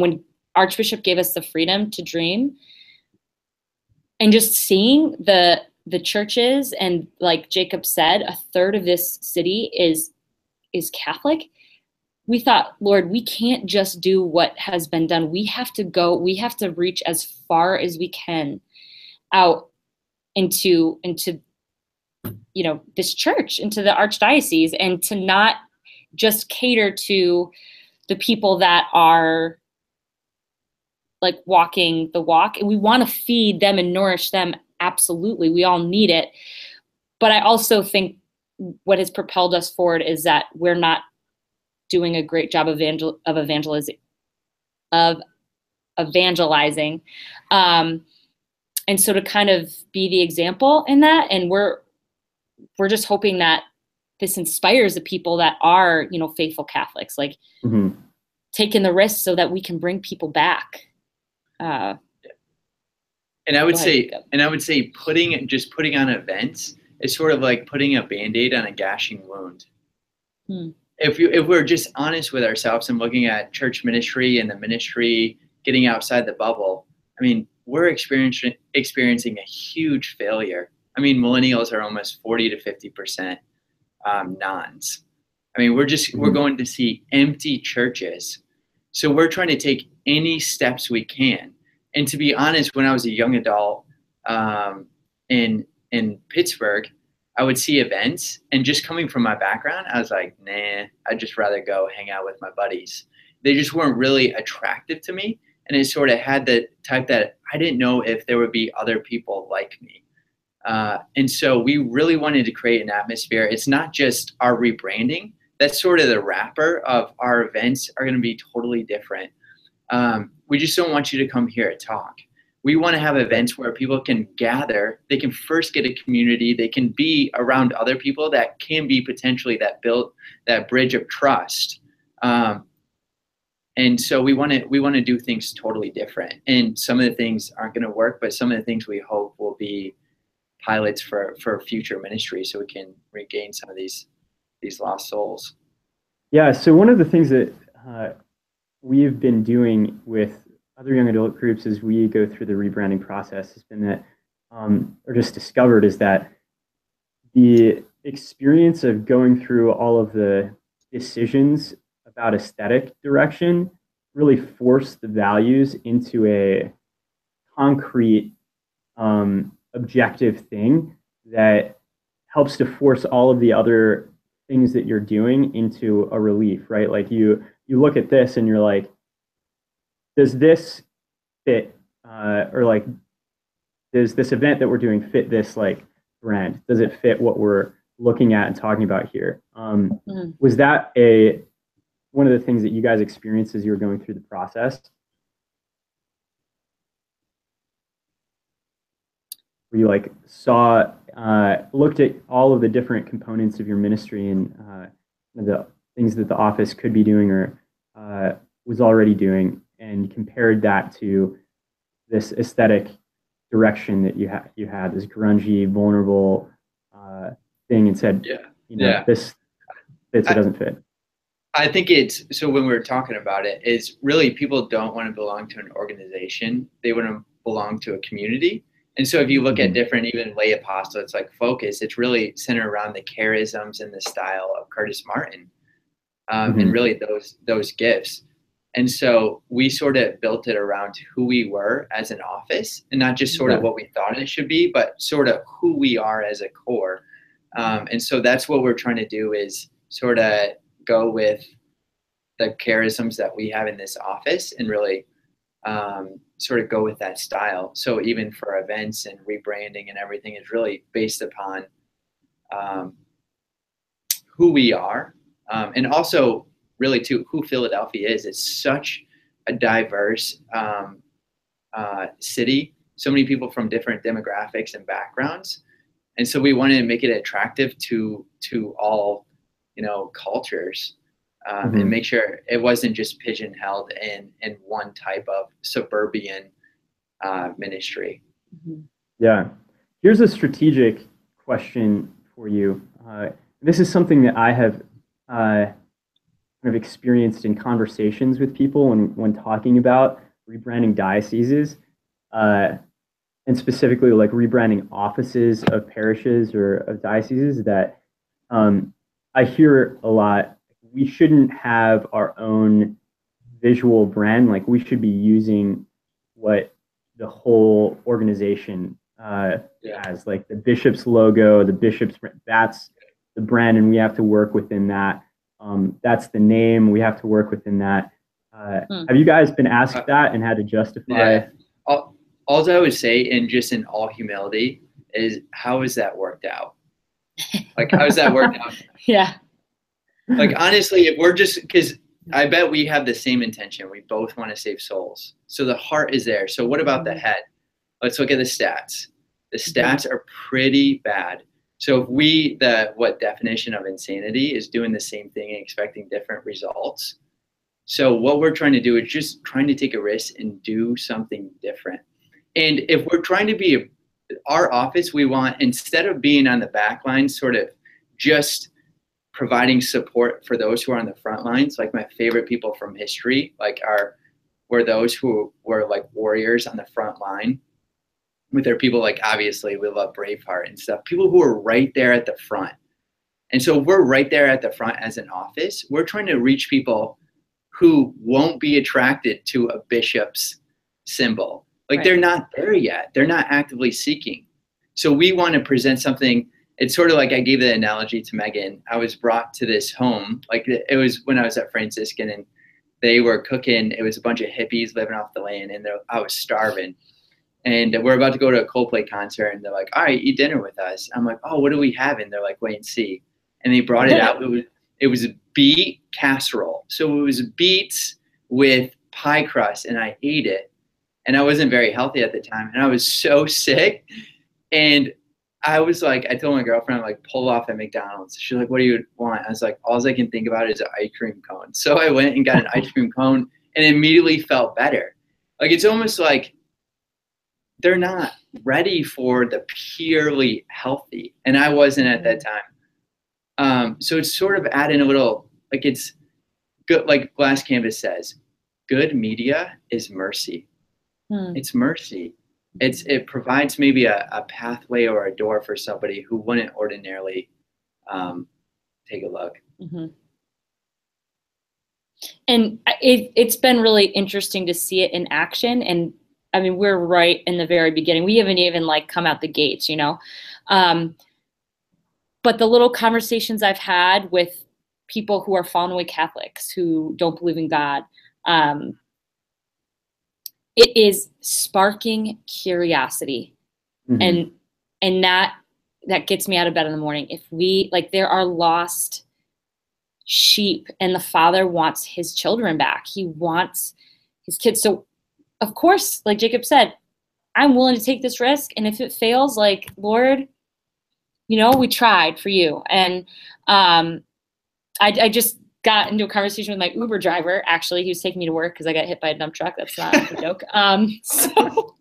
when Archbishop gave us the freedom to dream, and just seeing the churches, and like Jacob said, a third of this city is Catholic. We thought, Lord, we can't just do what has been done. We have to reach as far as we can out into this church, into the archdiocese, and to not just cater to the people that are like walking the walk. And we want to feed them and nourish them. Absolutely. We all need it. But I also think what has propelled us forward is that we're not doing a great job of evangelizing. And so to kind of be the example in that, and we're just hoping that this inspires the people that are, faithful Catholics, like taking the risk so that we can bring people back. And I would say putting on events is sort of like putting a Band-Aid on a gashing wound. If we're just honest with ourselves and looking at church ministry and the ministry getting outside the bubble, I mean, we're experiencing a huge failure. I mean, millennials are almost 40 to 50% nons. I mean, we're going to see empty churches. So we're trying to take any steps we can. And to be honest, when I was a young adult in Pittsburgh, I would see events, and just coming from my background, I was like, nah, I'd just rather go hang out with my buddies. They just weren't really attractive to me. And it sort of had the type that I didn't know if there would be other people like me. And so we really wanted to create an atmosphere. It's not just our rebranding. That's sort of the wrapper of our events are going to be totally different. We just don't want you to come here and talk. We want to have events where people can gather. They can first get a community. They can be around other people that can be potentially that bridge of trust. And so we want to do things totally different. And some of the things aren't going to work, but some of the things we hope will be pilots for future ministry, so we can regain some of these lost souls. Yeah. So one of the things that we've been doing with other young adult groups as we go through the rebranding process has been that, or just discovered, is that the experience of going through all of the decisions about aesthetic direction really forced the values into a concrete, objective thing that helps to force all of the other things that you're doing into a relief, right? Like you look at this and you're like, does this fit, or like, does this event that we're doing fit this like brand? Does it fit what we're looking at and talking about here? Was that one of the things that you guys experienced as you were going through the process? Where you like saw, looked at all of the different components of your ministry and the things that the office could be doing or was already doing, and compared that to this aesthetic direction that you had, this grungy, vulnerable thing, and said, this fits, it doesn't fit. I think it's, so when we were talking about it, is really people don't want to belong to an organization. They want to belong to a community. And so if you look at different, even lay apostolates like Focus, it's really centered around the charisms and the style of Curtis Martin, and really those gifts. And so we sort of built it around who we were as an office, and not just sort of what we thought it should be, but sort of who we are as a core. And so that's what we're trying to do, is sort of go with the charisms that we have in this office and really sort of go with that style. So even for events and rebranding and everything is really based upon who we are, and also really to who Philadelphia is. It's such a diverse city, so many people from different demographics and backgrounds. And so we wanted to make it attractive to all, cultures, and make sure it wasn't just pigeonholed in one type of suburban ministry. Yeah. Here's a strategic question for you. This is something that I have kind of experienced in conversations with people when talking about rebranding dioceses, and specifically like rebranding offices of parishes or of dioceses, that I hear a lot, we shouldn't have our own visual brand. Like we should be using what the whole organization has, like the bishop's logo, the bishop's, that's the brand, and we have to work within that. That's the name, we have to work within that. Have you guys been asked that and had to justify? Yeah. All I would say, and just in all humility, is how has that worked out? Like, how has that worked out? Yeah. Like, honestly, if we're just, because I bet we have the same intention. We both want to save souls. So the heart is there. So what about the head? Let's look at the stats. The stats are pretty bad. So if what definition of insanity is doing the same thing and expecting different results. So what we're trying to do is just trying to take a risk and do something different. And if we're trying to be our office, we want, instead of being on the back lines, sort of just providing support for those who are on the front lines. Like my favorite people from history, were those who were like warriors on the front line with their people. Like, obviously we love Braveheart and stuff, people who are right there at the front. And so we're right there at the front as an office. We're trying to reach people who won't be attracted to a bishop's symbol. Like they're not there yet. They're not actively seeking. So we want to present something. It's sort of like I gave the analogy to Megan. I was brought to this home. Like it was when I was at Franciscan and they were cooking. It was a bunch of hippies living off the land and I was starving. And we're about to go to a Coldplay concert and they're like, all right, eat dinner with us. I'm like, oh, what do we have? And they're like, wait and see. And they brought it out. It was a beet casserole. So it was beets with pie crust and I ate it. And I wasn't very healthy at the time. And I was so sick. And I was like, I told my girlfriend, I'm like, pull off at McDonald's. She's like, what do you want? I was like, all I can think about is an ice cream cone. So I went and got an ice cream cone and immediately felt better. Like, it's almost like they're not ready for the purely healthy. And I wasn't at that time. So it's sort of adding a little, like it's good, like Glass Canvas says, good media is mercy. It's mercy. It provides maybe a pathway or a door for somebody who wouldn't ordinarily take a look. Mm-hmm. And it's been really interesting to see it in action. And I mean, we're right in the very beginning. We haven't even like come out the gates, you know. But the little conversations I've had with people who are fallen away Catholics who don't believe in God, it is sparking curiosity. Mm-hmm. And that gets me out of bed in the morning. If we, like, there are lost sheep and the Father wants his children back. He wants his kids. So of course, like Jacob said, I'm willing to take this risk. And if it fails, like, Lord, you know, we tried for you. And I just got into a conversation with my Uber driver. Actually, he was taking me to work because I got hit by a dump truck. That's not a joke. So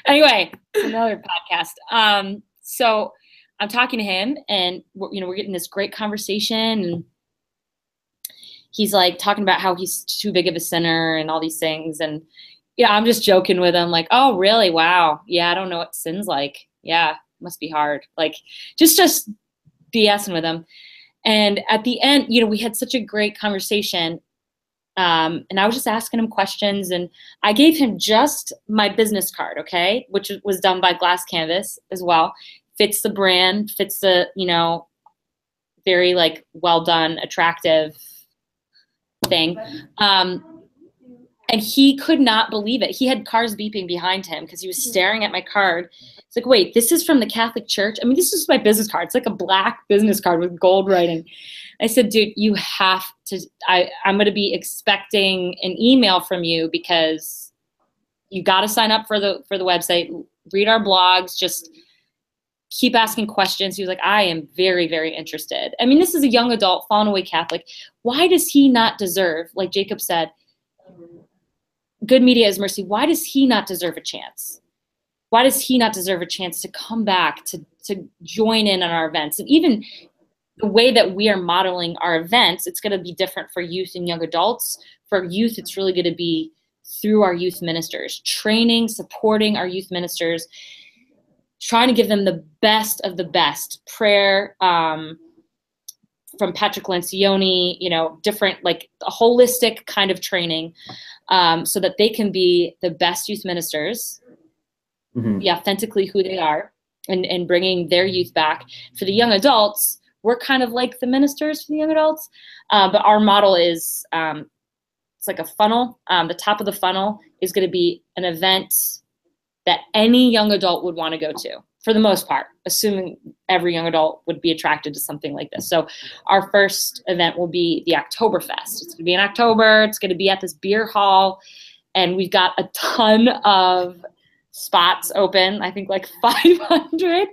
anyway, another podcast. So I'm talking to him, and we're getting this great conversation, and he's like talking about how he's too big of a sinner and all these things. And yeah, I'm just joking with him, like, oh, really? Wow. Yeah, I don't know what sin's like. Yeah, must be hard. Like, just BSing with him. And at the end, you know, we had such a great conversation. And I was just asking him questions, and I gave him just my business card, okay, which was done by Glass Canvas as well. Fits the brand, fits the, you know, very like well done, attractive thing. And he could not believe it. He had cars beeping behind him because he was staring at my card. It's like, wait, this is from the Catholic Church? I mean, this is my business card. It's like a black business card with gold writing. I said, dude, you have to, I'm going to be expecting an email from you because you got to sign up for the website, read our blogs, just keep asking questions. He was like, I am very, very interested. I mean, this is a young adult, fallen away Catholic. Why does he not deserve, like Jacob said, good media is mercy? Why does he not deserve a chance? Why does he not deserve a chance to come back, to join in on our events? And even the way that we are modeling our events, it's going to be different for youth and young adults. For youth, it's really going to be through our youth ministers, training, supporting our youth ministers, trying to give them the best of the best prayer from Patrick Lencioni, you know, different, like a holistic kind of training so that they can be the best youth ministers, be authentically who they are, and bringing their youth back. For the young adults, we're kind of like the ministers for the young adults, but our model is it's like a funnel. The top of the funnel is going to be an event that any young adult would want to go to, for the most part, assuming every young adult would be attracted to something like this. So our first event will be the Oktoberfest. It's going to be in October. It's going to be at this beer hall, and we've got a ton of spots open. I think like 500,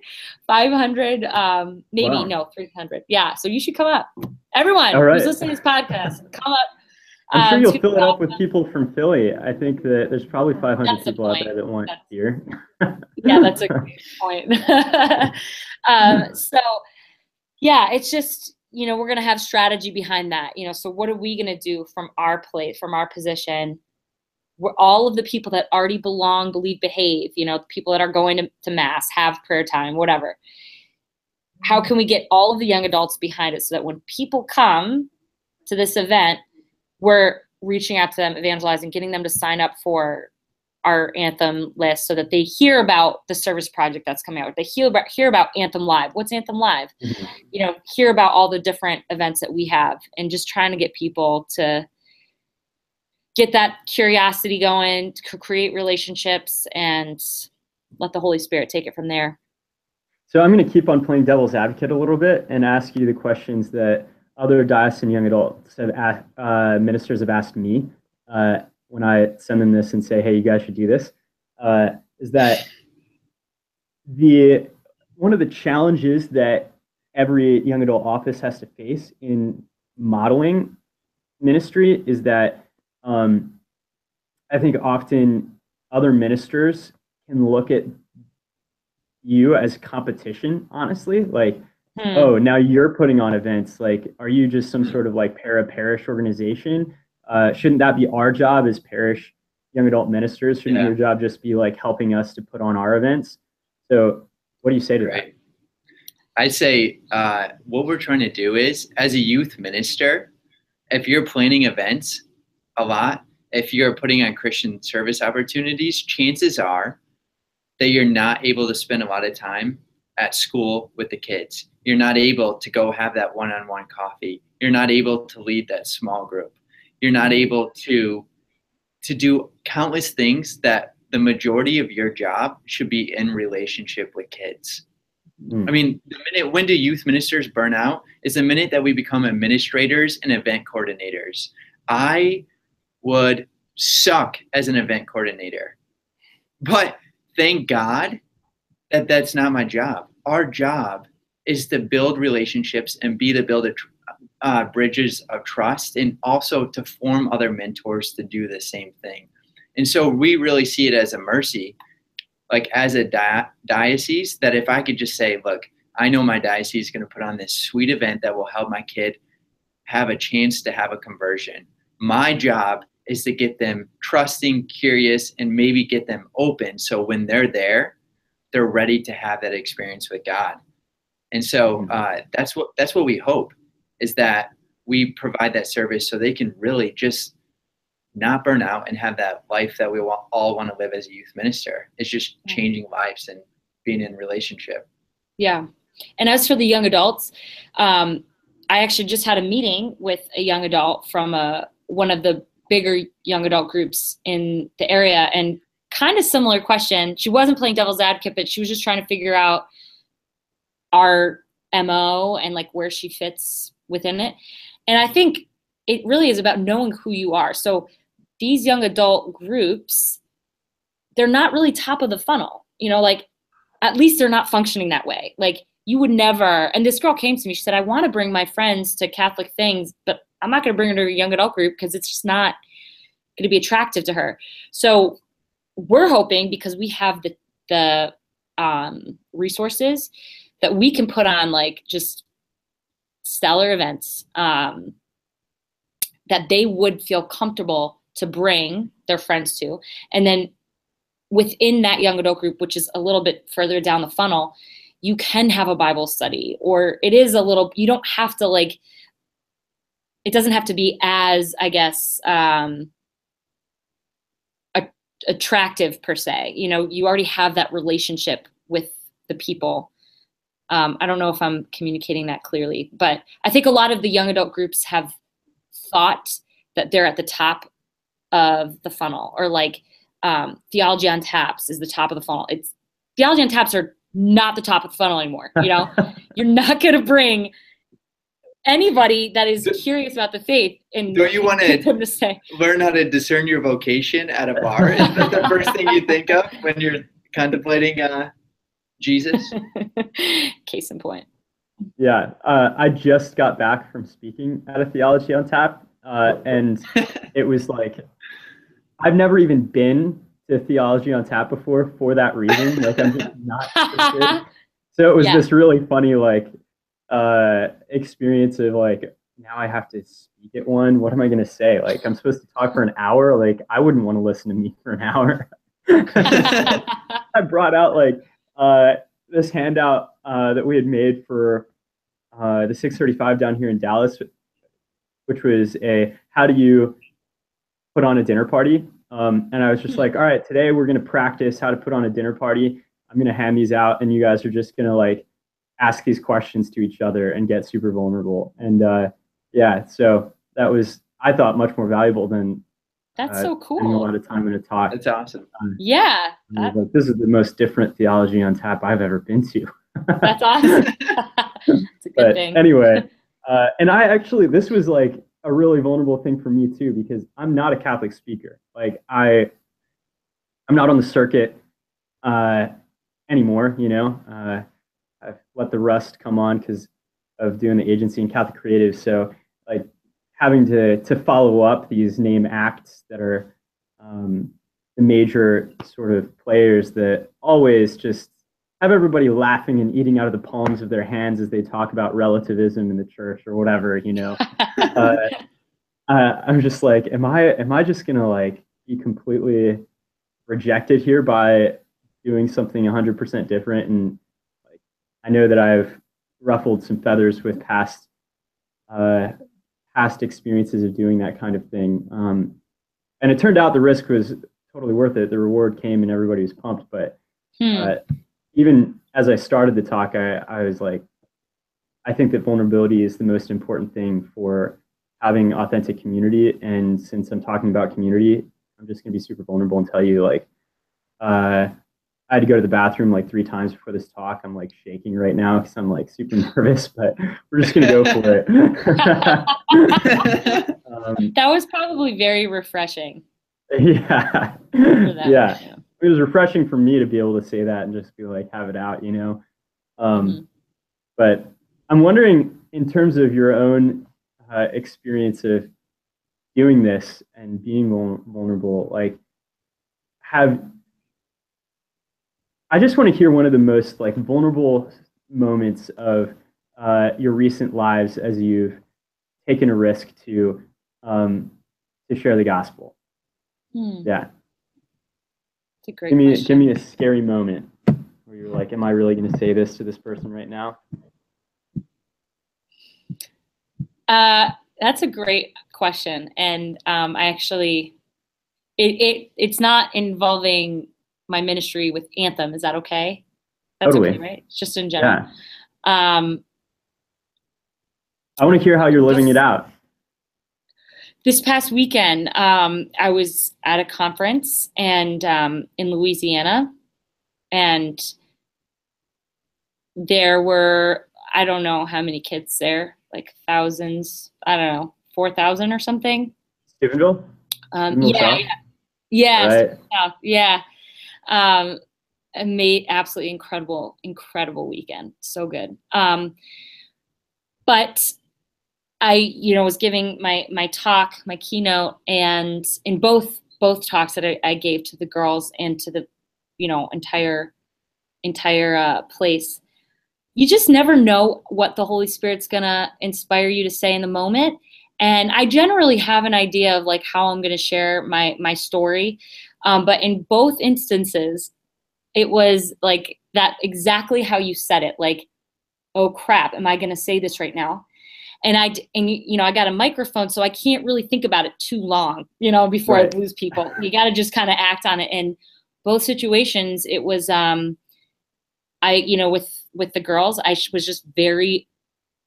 maybe, wow. No, 300. Yeah, so you should come up. Everyone who's listening to this podcast, come up. I'm sure you'll fill it up with people from Philly. I think that there's probably 500 people out there that want beer. Yeah, that's a great point. So, yeah, it's just, you know, we're going to have strategy behind that. You know, so what are we going to do from our place, from our position? We're all of the people that already belong, believe, behave, you know, the people that are going to mass, have prayer time, whatever. how can we get all of the young adults behind it so that when people come to this event, we're reaching out to them, evangelizing, getting them to sign up for our Anthem list so that they hear about the service project that's coming out. They hear about Anthem Live. What's Anthem Live? Mm-hmm. You know, hear about all the different events that we have, and just trying to get people to get that curiosity going, to create relationships, and let the Holy Spirit take it from there. So I'm going to keep on playing devil's advocate a little bit and ask you the questions that other diocesan young adults have ministers have asked me when I send them this and say, hey, you guys should do this, is that one of the challenges that every young adult office has to face in modeling ministry is that I think often other ministers can look at you as competition, honestly. Like, oh, now you're putting on events. Like, are you just some sort of like parish organization? Shouldn't that be our job as parish young adult ministers? Shouldn't your job just be like helping us to put on our events? So what do you say to that? I say what we're trying to do is, as a youth minister, if you're planning events a lot, if you're putting on Christian service opportunities, chances are that you're not able to spend a lot of time at school with the kids. You're not able to go have that one-on-one coffee. You're not able to lead that small group. You're not able to do countless things that the majority of your job should be in relationship with kids. I mean, the minute, when do youth ministers burn out? Is the minute that we become administrators and event coordinators. I would suck as an event coordinator, but thank God that that's not my job. Our job is to build relationships and be the builder bridges of trust, and also to form other mentors to do the same thing. And so we really see it as a mercy, like as a diocese, that if I could just say, look, I know my diocese is going to put on this sweet event that will help my kid have a chance to have a conversion. My job is to get them trusting, curious, and maybe get them open. So when they're there, they're ready to have that experience with God. And so that's what we hope, is that we provide that service so they can really just not burn out and have that life that we all want to live as a youth minister. It's just changing lives and being in relationship. Yeah. And as for the young adults, I actually just had a meeting with a young adult from one of the bigger young adult groups in the area, and kind of similar question. She wasn't playing devil's advocate, but she was just trying to figure out our MO and like where she fits within it. And I think it really is about knowing who you are. So these young adult groups, they're not really top of the funnel, you know, like at least they're not functioning that way. Like you would never, and this girl came to me, she said, I want to bring my friends to Catholic things, but I'm not going to bring her to a young adult group because it's just not going to be attractive to her. So we're hoping, because we have the resources, that we can put on like just stellar events that they would feel comfortable to bring their friends to. And then within that young adult group, which is a little bit further down the funnel, you can have a Bible study, or it is a little, you don't have to like, it doesn't have to be as, I guess, attractive per se. You know, you already have that relationship with the people. I don't know if I'm communicating that clearly, but I think a lot of the young adult groups have thought that they're at the top of the funnel, or like Theology on Taps is the top of the funnel. It's Theology on Taps are not the top of the funnel anymore. You know, you're not going to bring anybody that is curious about the faith and don't you want to say, learn how to discern your vocation at a bar? Is that the first thing you think of when you're contemplating Jesus? Case in point. Yeah, I just got back from speaking at a Theology on Tap, and it was like, I've never even been to Theology on Tap before for that reason. Like, I'm just not interested. So it was this really funny, like, experience of like, now I have to speak at one. What am I going to say? Like, I'm supposed to talk for an hour. Like, I wouldn't want to listen to me for an hour. I brought out like, this handout that we had made for the 635 down here in Dallas, which was how do you put on a dinner party? And I was just like, all right, today we're going to practice how to put on a dinner party. I'm going to hand these out, and you guys are just going to like ask these questions to each other and get super vulnerable. And yeah, so that was, I thought, much more valuable than that's so cool. Spending a lot of time in a talk. That's awesome. Yeah. Like, this is the most different theology on tap I've ever been to. That's awesome. It's a good thing. Anyway, and I actually, this was like a really vulnerable thing for me too, because I'm not a Catholic speaker. Like I'm not on the circuit anymore, you know. I've let the rust come on because of doing the agency in Catholic Creative. So like having to follow up these name acts that are the major sort of players that always just have everybody laughing and eating out of the palms of their hands as they talk about relativism in the church or whatever, you know. I'm just like, am I just gonna like be completely rejected here by doing something 100% different? And like, I know that I've ruffled some feathers with past experiences of doing that kind of thing, and it turned out the risk was totally worth it. The reward came and everybody was pumped. But even as I started the talk, I was like, I think that vulnerability is the most important thing for having authentic community. And since I'm talking about community, I'm just going to be super vulnerable and tell you, like, I had to go to the bathroom like 3 times before this talk. I'm like shaking right now because I'm like super nervous, but we're just going to go for it. That was probably very refreshing. Yeah. Yeah. It was refreshing for me to be able to say that and just be like, have it out, you know? But I'm wondering, in terms of your own experience of doing this and being vulnerable, like, I just want to hear one of the most like vulnerable moments of your recent lives as you've taken a risk to share the gospel. Yeah. It's a great question. Give me a scary moment where you're like, am I really going to say this to this person right now? That's a great question. And I actually, it's not involving my ministry with Anthem. Is that okay? That's totally. Okay, right? It's just in general. Yeah. I want to hear how you're living it out. This past weekend, I was at a conference and in Louisiana, and there were, I don't know how many kids there, like thousands, I don't know, 4,000 or something. Stephenville? Yeah. I made absolutely incredible weekend. So good. But I, was giving my talk, my keynote, and in both talks that I gave to the girls and to the, entire place, you just never know what the Holy Spirit's gonna inspire you to say in the moment. And I generally have an idea of like how I'm gonna share my story, but in both instances, it was like that exactly how you said it. Like, oh crap, am I gonna say this right now? And I got a microphone, so I can't really think about it too long, before Right. I lose people. You got to just kind of act on it. And both situations, it was, with the girls, I was just very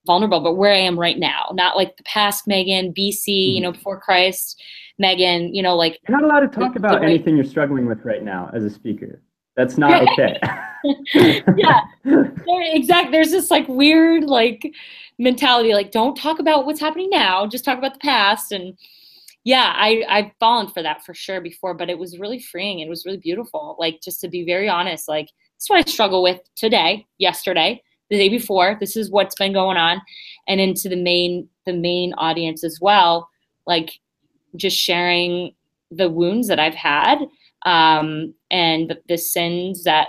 vulnerable, but where I am right now, not like the past Megan, BC, before Christ, Megan, like. You're not allowed to talk about anything you're struggling with right now as a speaker. That's not okay. Yeah, exactly. There's this like weird like mentality, like don't talk about what's happening now, just talk about the past. And yeah, I've fallen for that for sure before, but it was really freeing. It was really beautiful. Like just to be very honest, like this is what I struggle with today, yesterday, the day before. This is what's been going on, and into the main audience as well. Like just sharing the wounds that I've had, and the sins that.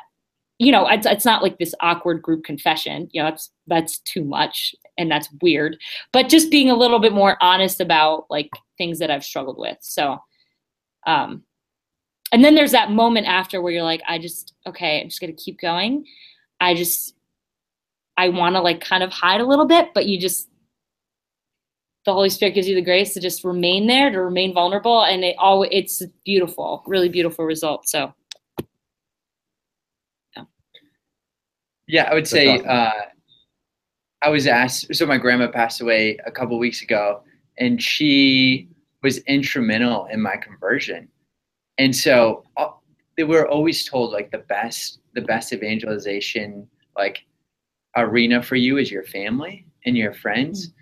It's not like this awkward group confession. That's too much and that's weird. But just being a little bit more honest about like things that I've struggled with. So, and then there's that moment after where you're like, I'm just gonna keep going. I want to like kind of hide a little bit, but the Holy Spirit gives you the grace to just remain there, to remain vulnerable. And it's beautiful, really beautiful result. So. Yeah, I would say, I was asked, so my grandma passed away a couple of weeks ago, and she was instrumental in my conversion. And so they were always told like the best evangelization, like arena for you is your family and your friends. Mm-hmm.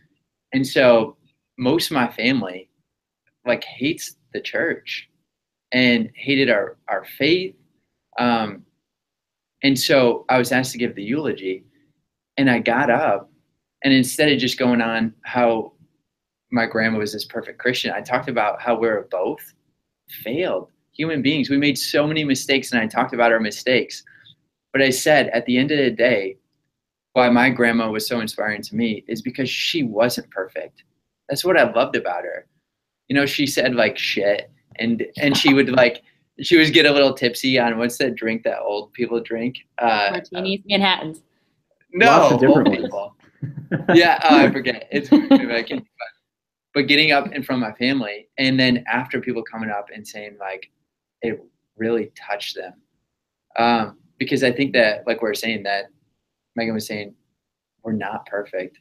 And so most of my family like hates the church and hated our faith. And so I was asked to give the eulogy, and I got up, and instead of just going on how my grandma was this perfect Christian, I talked about how we're both failed human beings. We made so many mistakes, and I talked about our mistakes. But I said, at the end of the day, why my grandma was so inspiring to me is because she wasn't perfect. That's what I loved about her. You know, she said like shit, and she would like, she would get a little tipsy on what's that drink that old people drink? Martinis, Manhattans. No, lots of different old people. Yeah, I forget. It's but getting up in front of my family, and then after people coming up and saying like, it really touched them. Because I think that, like we're saying, that Megan was saying, we're not perfect,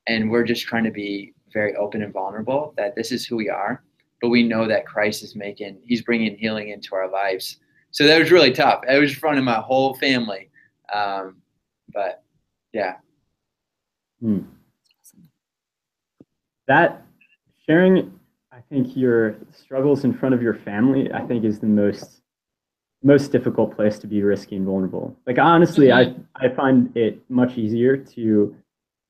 and we're just trying to be very open and vulnerable, that this is who we are, but we know that Christ is he's bringing healing into our lives. So that was really tough. It was in front of my whole family. But yeah. That sharing, I think, your struggles in front of your family, I think, is the most difficult place to be risky and vulnerable. Like, honestly, mm-hmm. I find it much easier to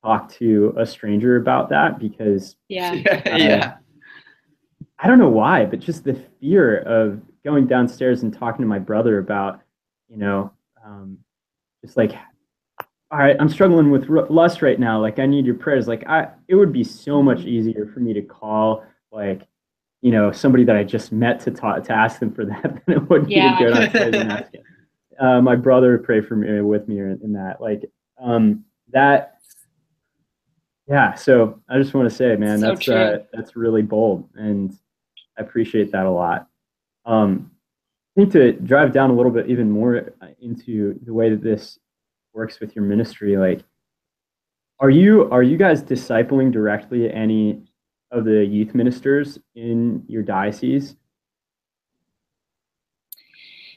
talk to a stranger about that because I don't know why, but just the fear of going downstairs and talking to my brother about, just like, all right, I'm struggling with lust right now. Like, I need your prayers. Like, it would be so much easier for me to call, like, somebody that I just met to ask them for that than it would be to go downstairs and ask it. My brother would pray for me with me in that. Like, that. Yeah. So I just want to say, man, that's really bold, and I appreciate that a lot. I think to drive down a little bit even more into the way that this works with your ministry, like, are you guys discipling directly any of the youth ministers in your diocese?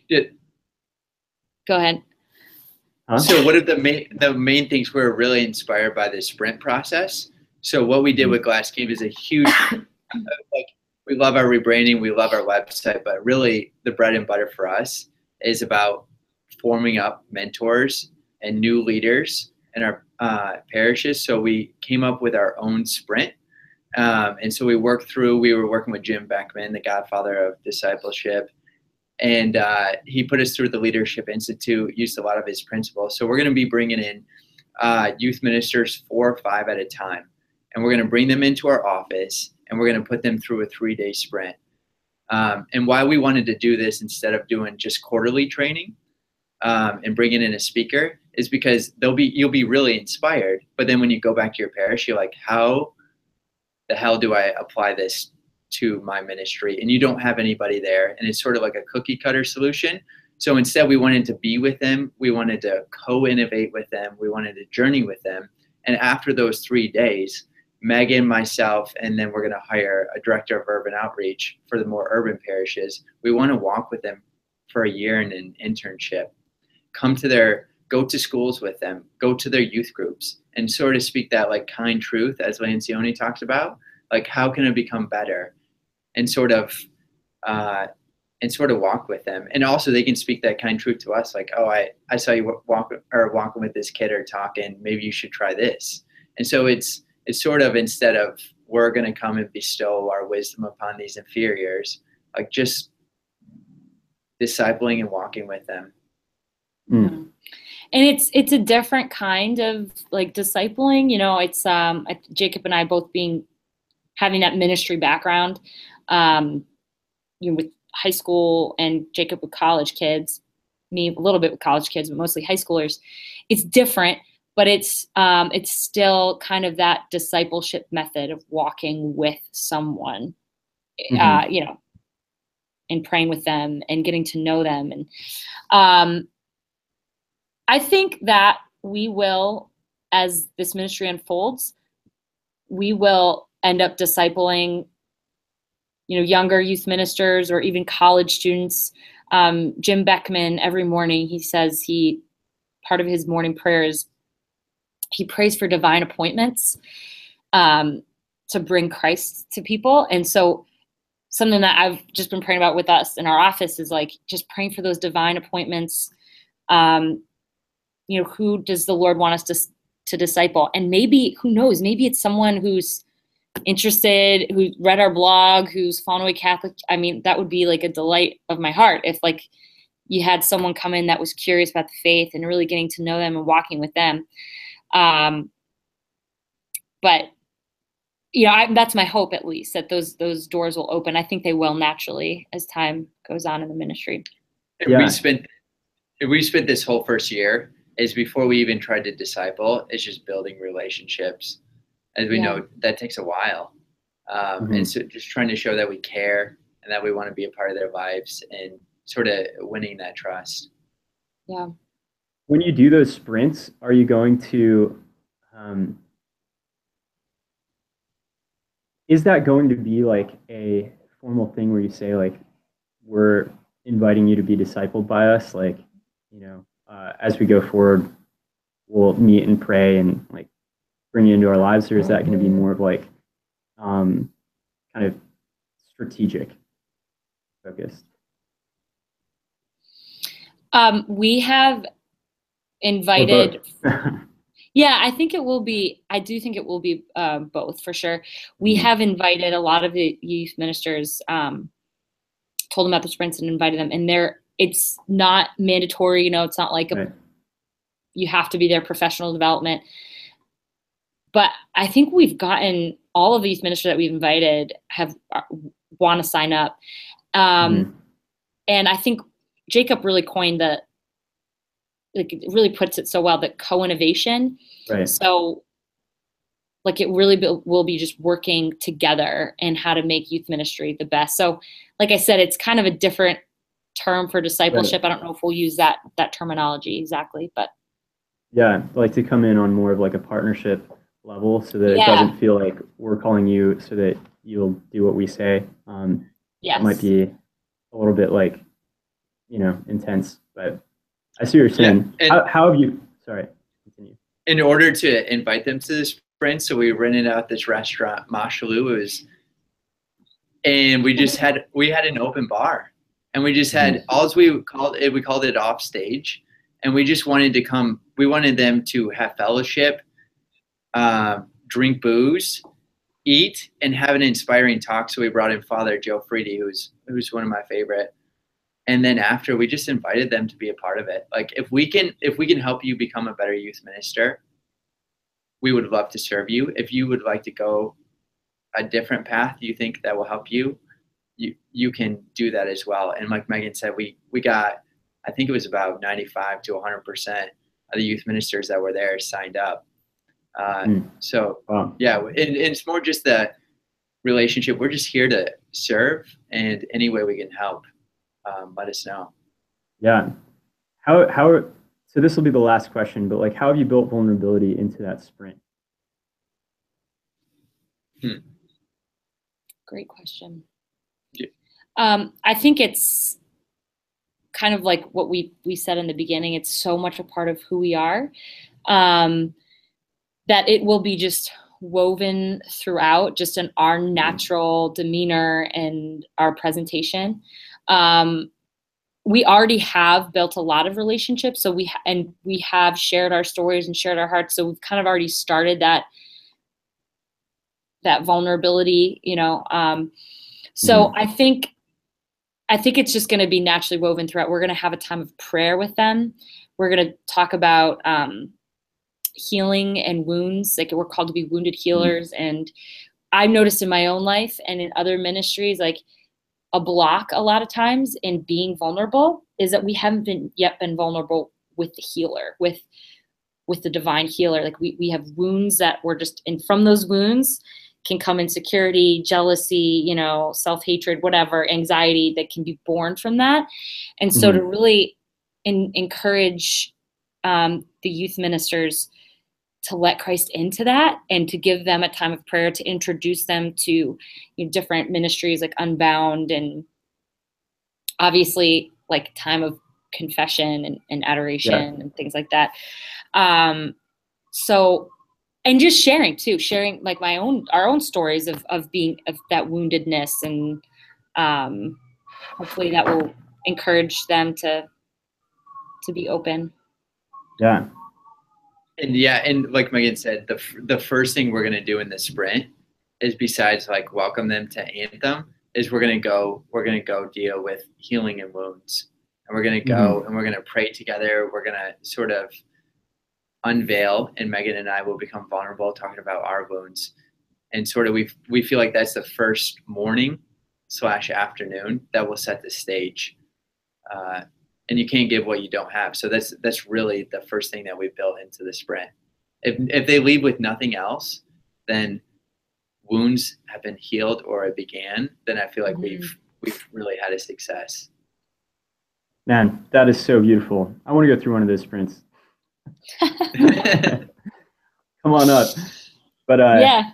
Go ahead. Huh? So one of the main things we're really inspired by the sprint process. So what we did with Glass Cave is a huge, like, we love our rebranding, we love our website, but really the bread and butter for us is about forming up mentors and new leaders in our parishes. So we came up with our own sprint. And so we were working with Jim Beckman, the godfather of discipleship. And he put us through the Leadership Institute, used a lot of his principles. So we're going to be bringing in youth ministers 4 or 5 at a time. And we're going to bring them into our office, and we're going to put them through a 3-day sprint. And why we wanted to do this instead of doing just quarterly training and bringing in a speaker is because you'll be really inspired. But then when you go back to your parish, you're like, how the hell do I apply this to my ministry? And you don't have anybody there, and it's sort of like a cookie cutter solution. So instead, we wanted to be with them. We wanted to co-innovate with them. We wanted to journey with them. And after those 3 days, Megan, myself, and then we're going to hire a director of urban outreach for the more urban parishes. We want to walk with them for a year in an internship, go to schools with them, go to their youth groups, and sort of speak that like kind truth, as Lancioni talks about, like, how can I become better? And sort of walk with them. And also they can speak that kind truth to us, like, oh, I saw you walking with this kid or talking, maybe you should try this. And so it's sort of, instead of we're going to come and bestow our wisdom upon these inferiors, like just discipling and walking with them. And it's a different kind of like discipling, it's Jacob and I both having that ministry background, with high school and Jacob with college kids. me a little bit with college kids, but mostly high schoolers. It's different, but it's still kind of that discipleship method of walking with someone, you know, and praying with them and getting to know them. And I think that we will, as this ministry unfolds, we will end up discipling, you know, younger youth ministers or even college students. Jim Beckman, every morning, he says part of his morning prayer is he prays for divine appointments to bring Christ to people. And so something that I've just been praying about with us in our office is like just praying for those divine appointments. You know, who does the Lord want us to disciple? And maybe, who knows, maybe it's someone who's interested, who read our blog, who's fallen away Catholic. I mean, that would be like a delight of my heart if like you had someone come in that was curious about the faith and really getting to know them and walking with them. But you know, that's my hope, at least, that those doors will open. I think they will naturally as time goes on in the ministry. Yeah. We spent this whole first year, is before we even tried to disciple, is just building relationships. As we know, that takes a while. And so just trying to show that we care and that we want to be a part of their lives and sort of winning that trust. Yeah. When you do those sprints, are you going to, is that going to be like a formal thing where you say like, we're inviting you to be discipled by us? Like, you know, as we go forward, we'll meet and pray and like bring you into our lives, or is that going to be more of like kind of strategic focused? We have invited. Yeah, I think it will be. I do think it will be both for sure. We have invited a lot of the youth ministers, told them about the sprints and invited them, and it's not mandatory. You know, it's not like you have to be their professional development. But I think we've gotten all of these ministers that we've invited want to sign up. And I think Jacob really coined it really puts it so well, that co-innovation. Right. So like it really will be just working together and how to make youth ministry the best. So like I said, it's kind of a different term for discipleship. Right. I don't know if we'll use that terminology exactly, but. Yeah, like to come in on more of like a partnership level so that it doesn't feel like we're calling you so that you'll do what we say. It might be a little bit like, you know, intense, but I see what you're saying. Yeah. How have you, sorry, continue. In order to invite them to this sprint, so we rented out this restaurant, Mashalou, and we had an open bar, and we just had, we called it off stage, and we just wanted to come, we wanted them to have fellowship, drink booze, eat, and have an inspiring talk. So we brought in Father Joe Freedy, who's one of my favorite. And then after, we just invited them to be a part of it. Like if we can help you become a better youth minister, we would love to serve you. If you would like to go a different path, you think that will help you, you can do that as well. And like Megan said, we got, I think it was about 95 to 100% of the youth ministers that were there signed up. So yeah, and it's more just the relationship. We're just here to serve, and any way we can help, let us know. Yeah. How, so this will be the last question, but like, how have you built vulnerability into that sprint? Great question. Yeah. I think it's kind of like what we said in the beginning. It's so much a part of who we are, that it will be just woven throughout, just in our natural demeanor and our presentation. We already have built a lot of relationships, so we have shared our stories and shared our hearts. So we've kind of already started that vulnerability, you know. So I think it's just going to be naturally woven throughout. We're going to have a time of prayer with them. We're going to talk about healing and wounds. Like we're called to be wounded healers. And I've noticed in my own life and in other ministries, like a block a lot of times in being vulnerable is that we haven't yet been vulnerable with the healer, with the divine healer. Like we have wounds that we're just, and from those wounds can come insecurity, jealousy, you know, self-hatred, whatever, anxiety that can be born from that. And so to really encourage the youth ministers to let Christ into that and to give them a time of prayer, to introduce them to, you know, different ministries like Unbound, and obviously like time of confession and adoration and things like that. So, and just sharing like our own stories of that woundedness, and hopefully that will encourage them to be open. Yeah. And like Megan said, the first thing we're gonna do in the sprint is, besides like welcome them to Anthem, is we're gonna go deal with healing and wounds, and we're gonna go and we're gonna pray together. We're gonna sort of unveil, and Megan and I will become vulnerable, talking about our wounds, and sort of we feel like that's the first morning / afternoon that will set the stage. And you can't give what you don't have. So that's really the first thing that we built into the sprint. If they leave with nothing else, then wounds have been healed or it began, then I feel like we've really had a success. Man, that is so beautiful. I want to go through one of those sprints. Come on up. But yeah.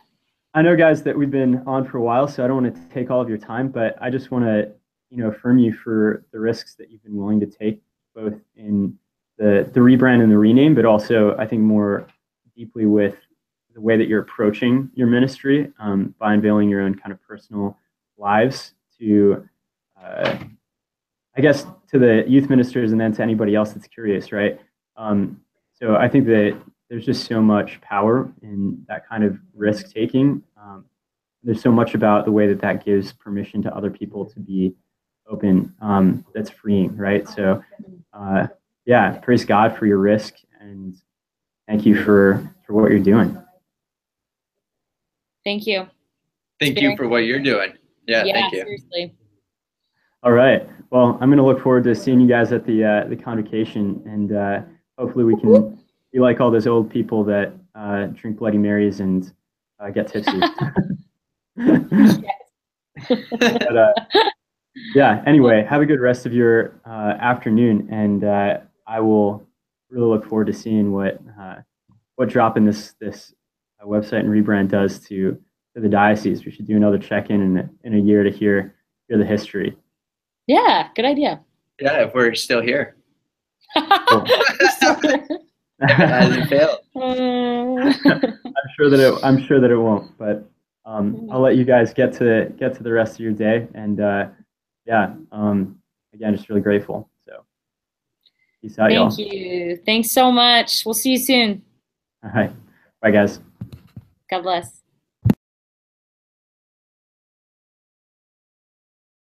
I know, guys, that we've been on for a while, so I don't want to take all of your time, but I just want to, you know, affirm you for the risks that you've been willing to take, both in the rebrand and the rename, but also I think more deeply with the way that you're approaching your ministry, by unveiling your own kind of personal lives to, I guess, to the youth ministers and then to anybody else that's curious, right? So I think that there's just so much power in that kind of risk taking. There's so much about the way that gives permission to other people to be open, that's freeing, right? So yeah, praise God for your risk, and thank you for what you're doing. Thank you. Thank you for what you're doing. Yeah, thank you. Seriously. All right. Well, I'm going to look forward to seeing you guys at the convocation, and hopefully we can be like all those old people that drink Bloody Marys and get tipsy. But, yeah, anyway, have a good rest of your afternoon, and I will really look forward to seeing what dropping this website and rebrand does to the diocese. We should do another check-in in a year to hear the history. Yeah, good idea. Yeah, if we're still here. Cool. It hasn't failed. I'm sure that it won't, but I'll let you guys get to the rest of your day, and yeah, again, just really grateful. So peace out, y'all. Thank you. Thanks so much. We'll see you soon. All right. Bye, guys. God bless.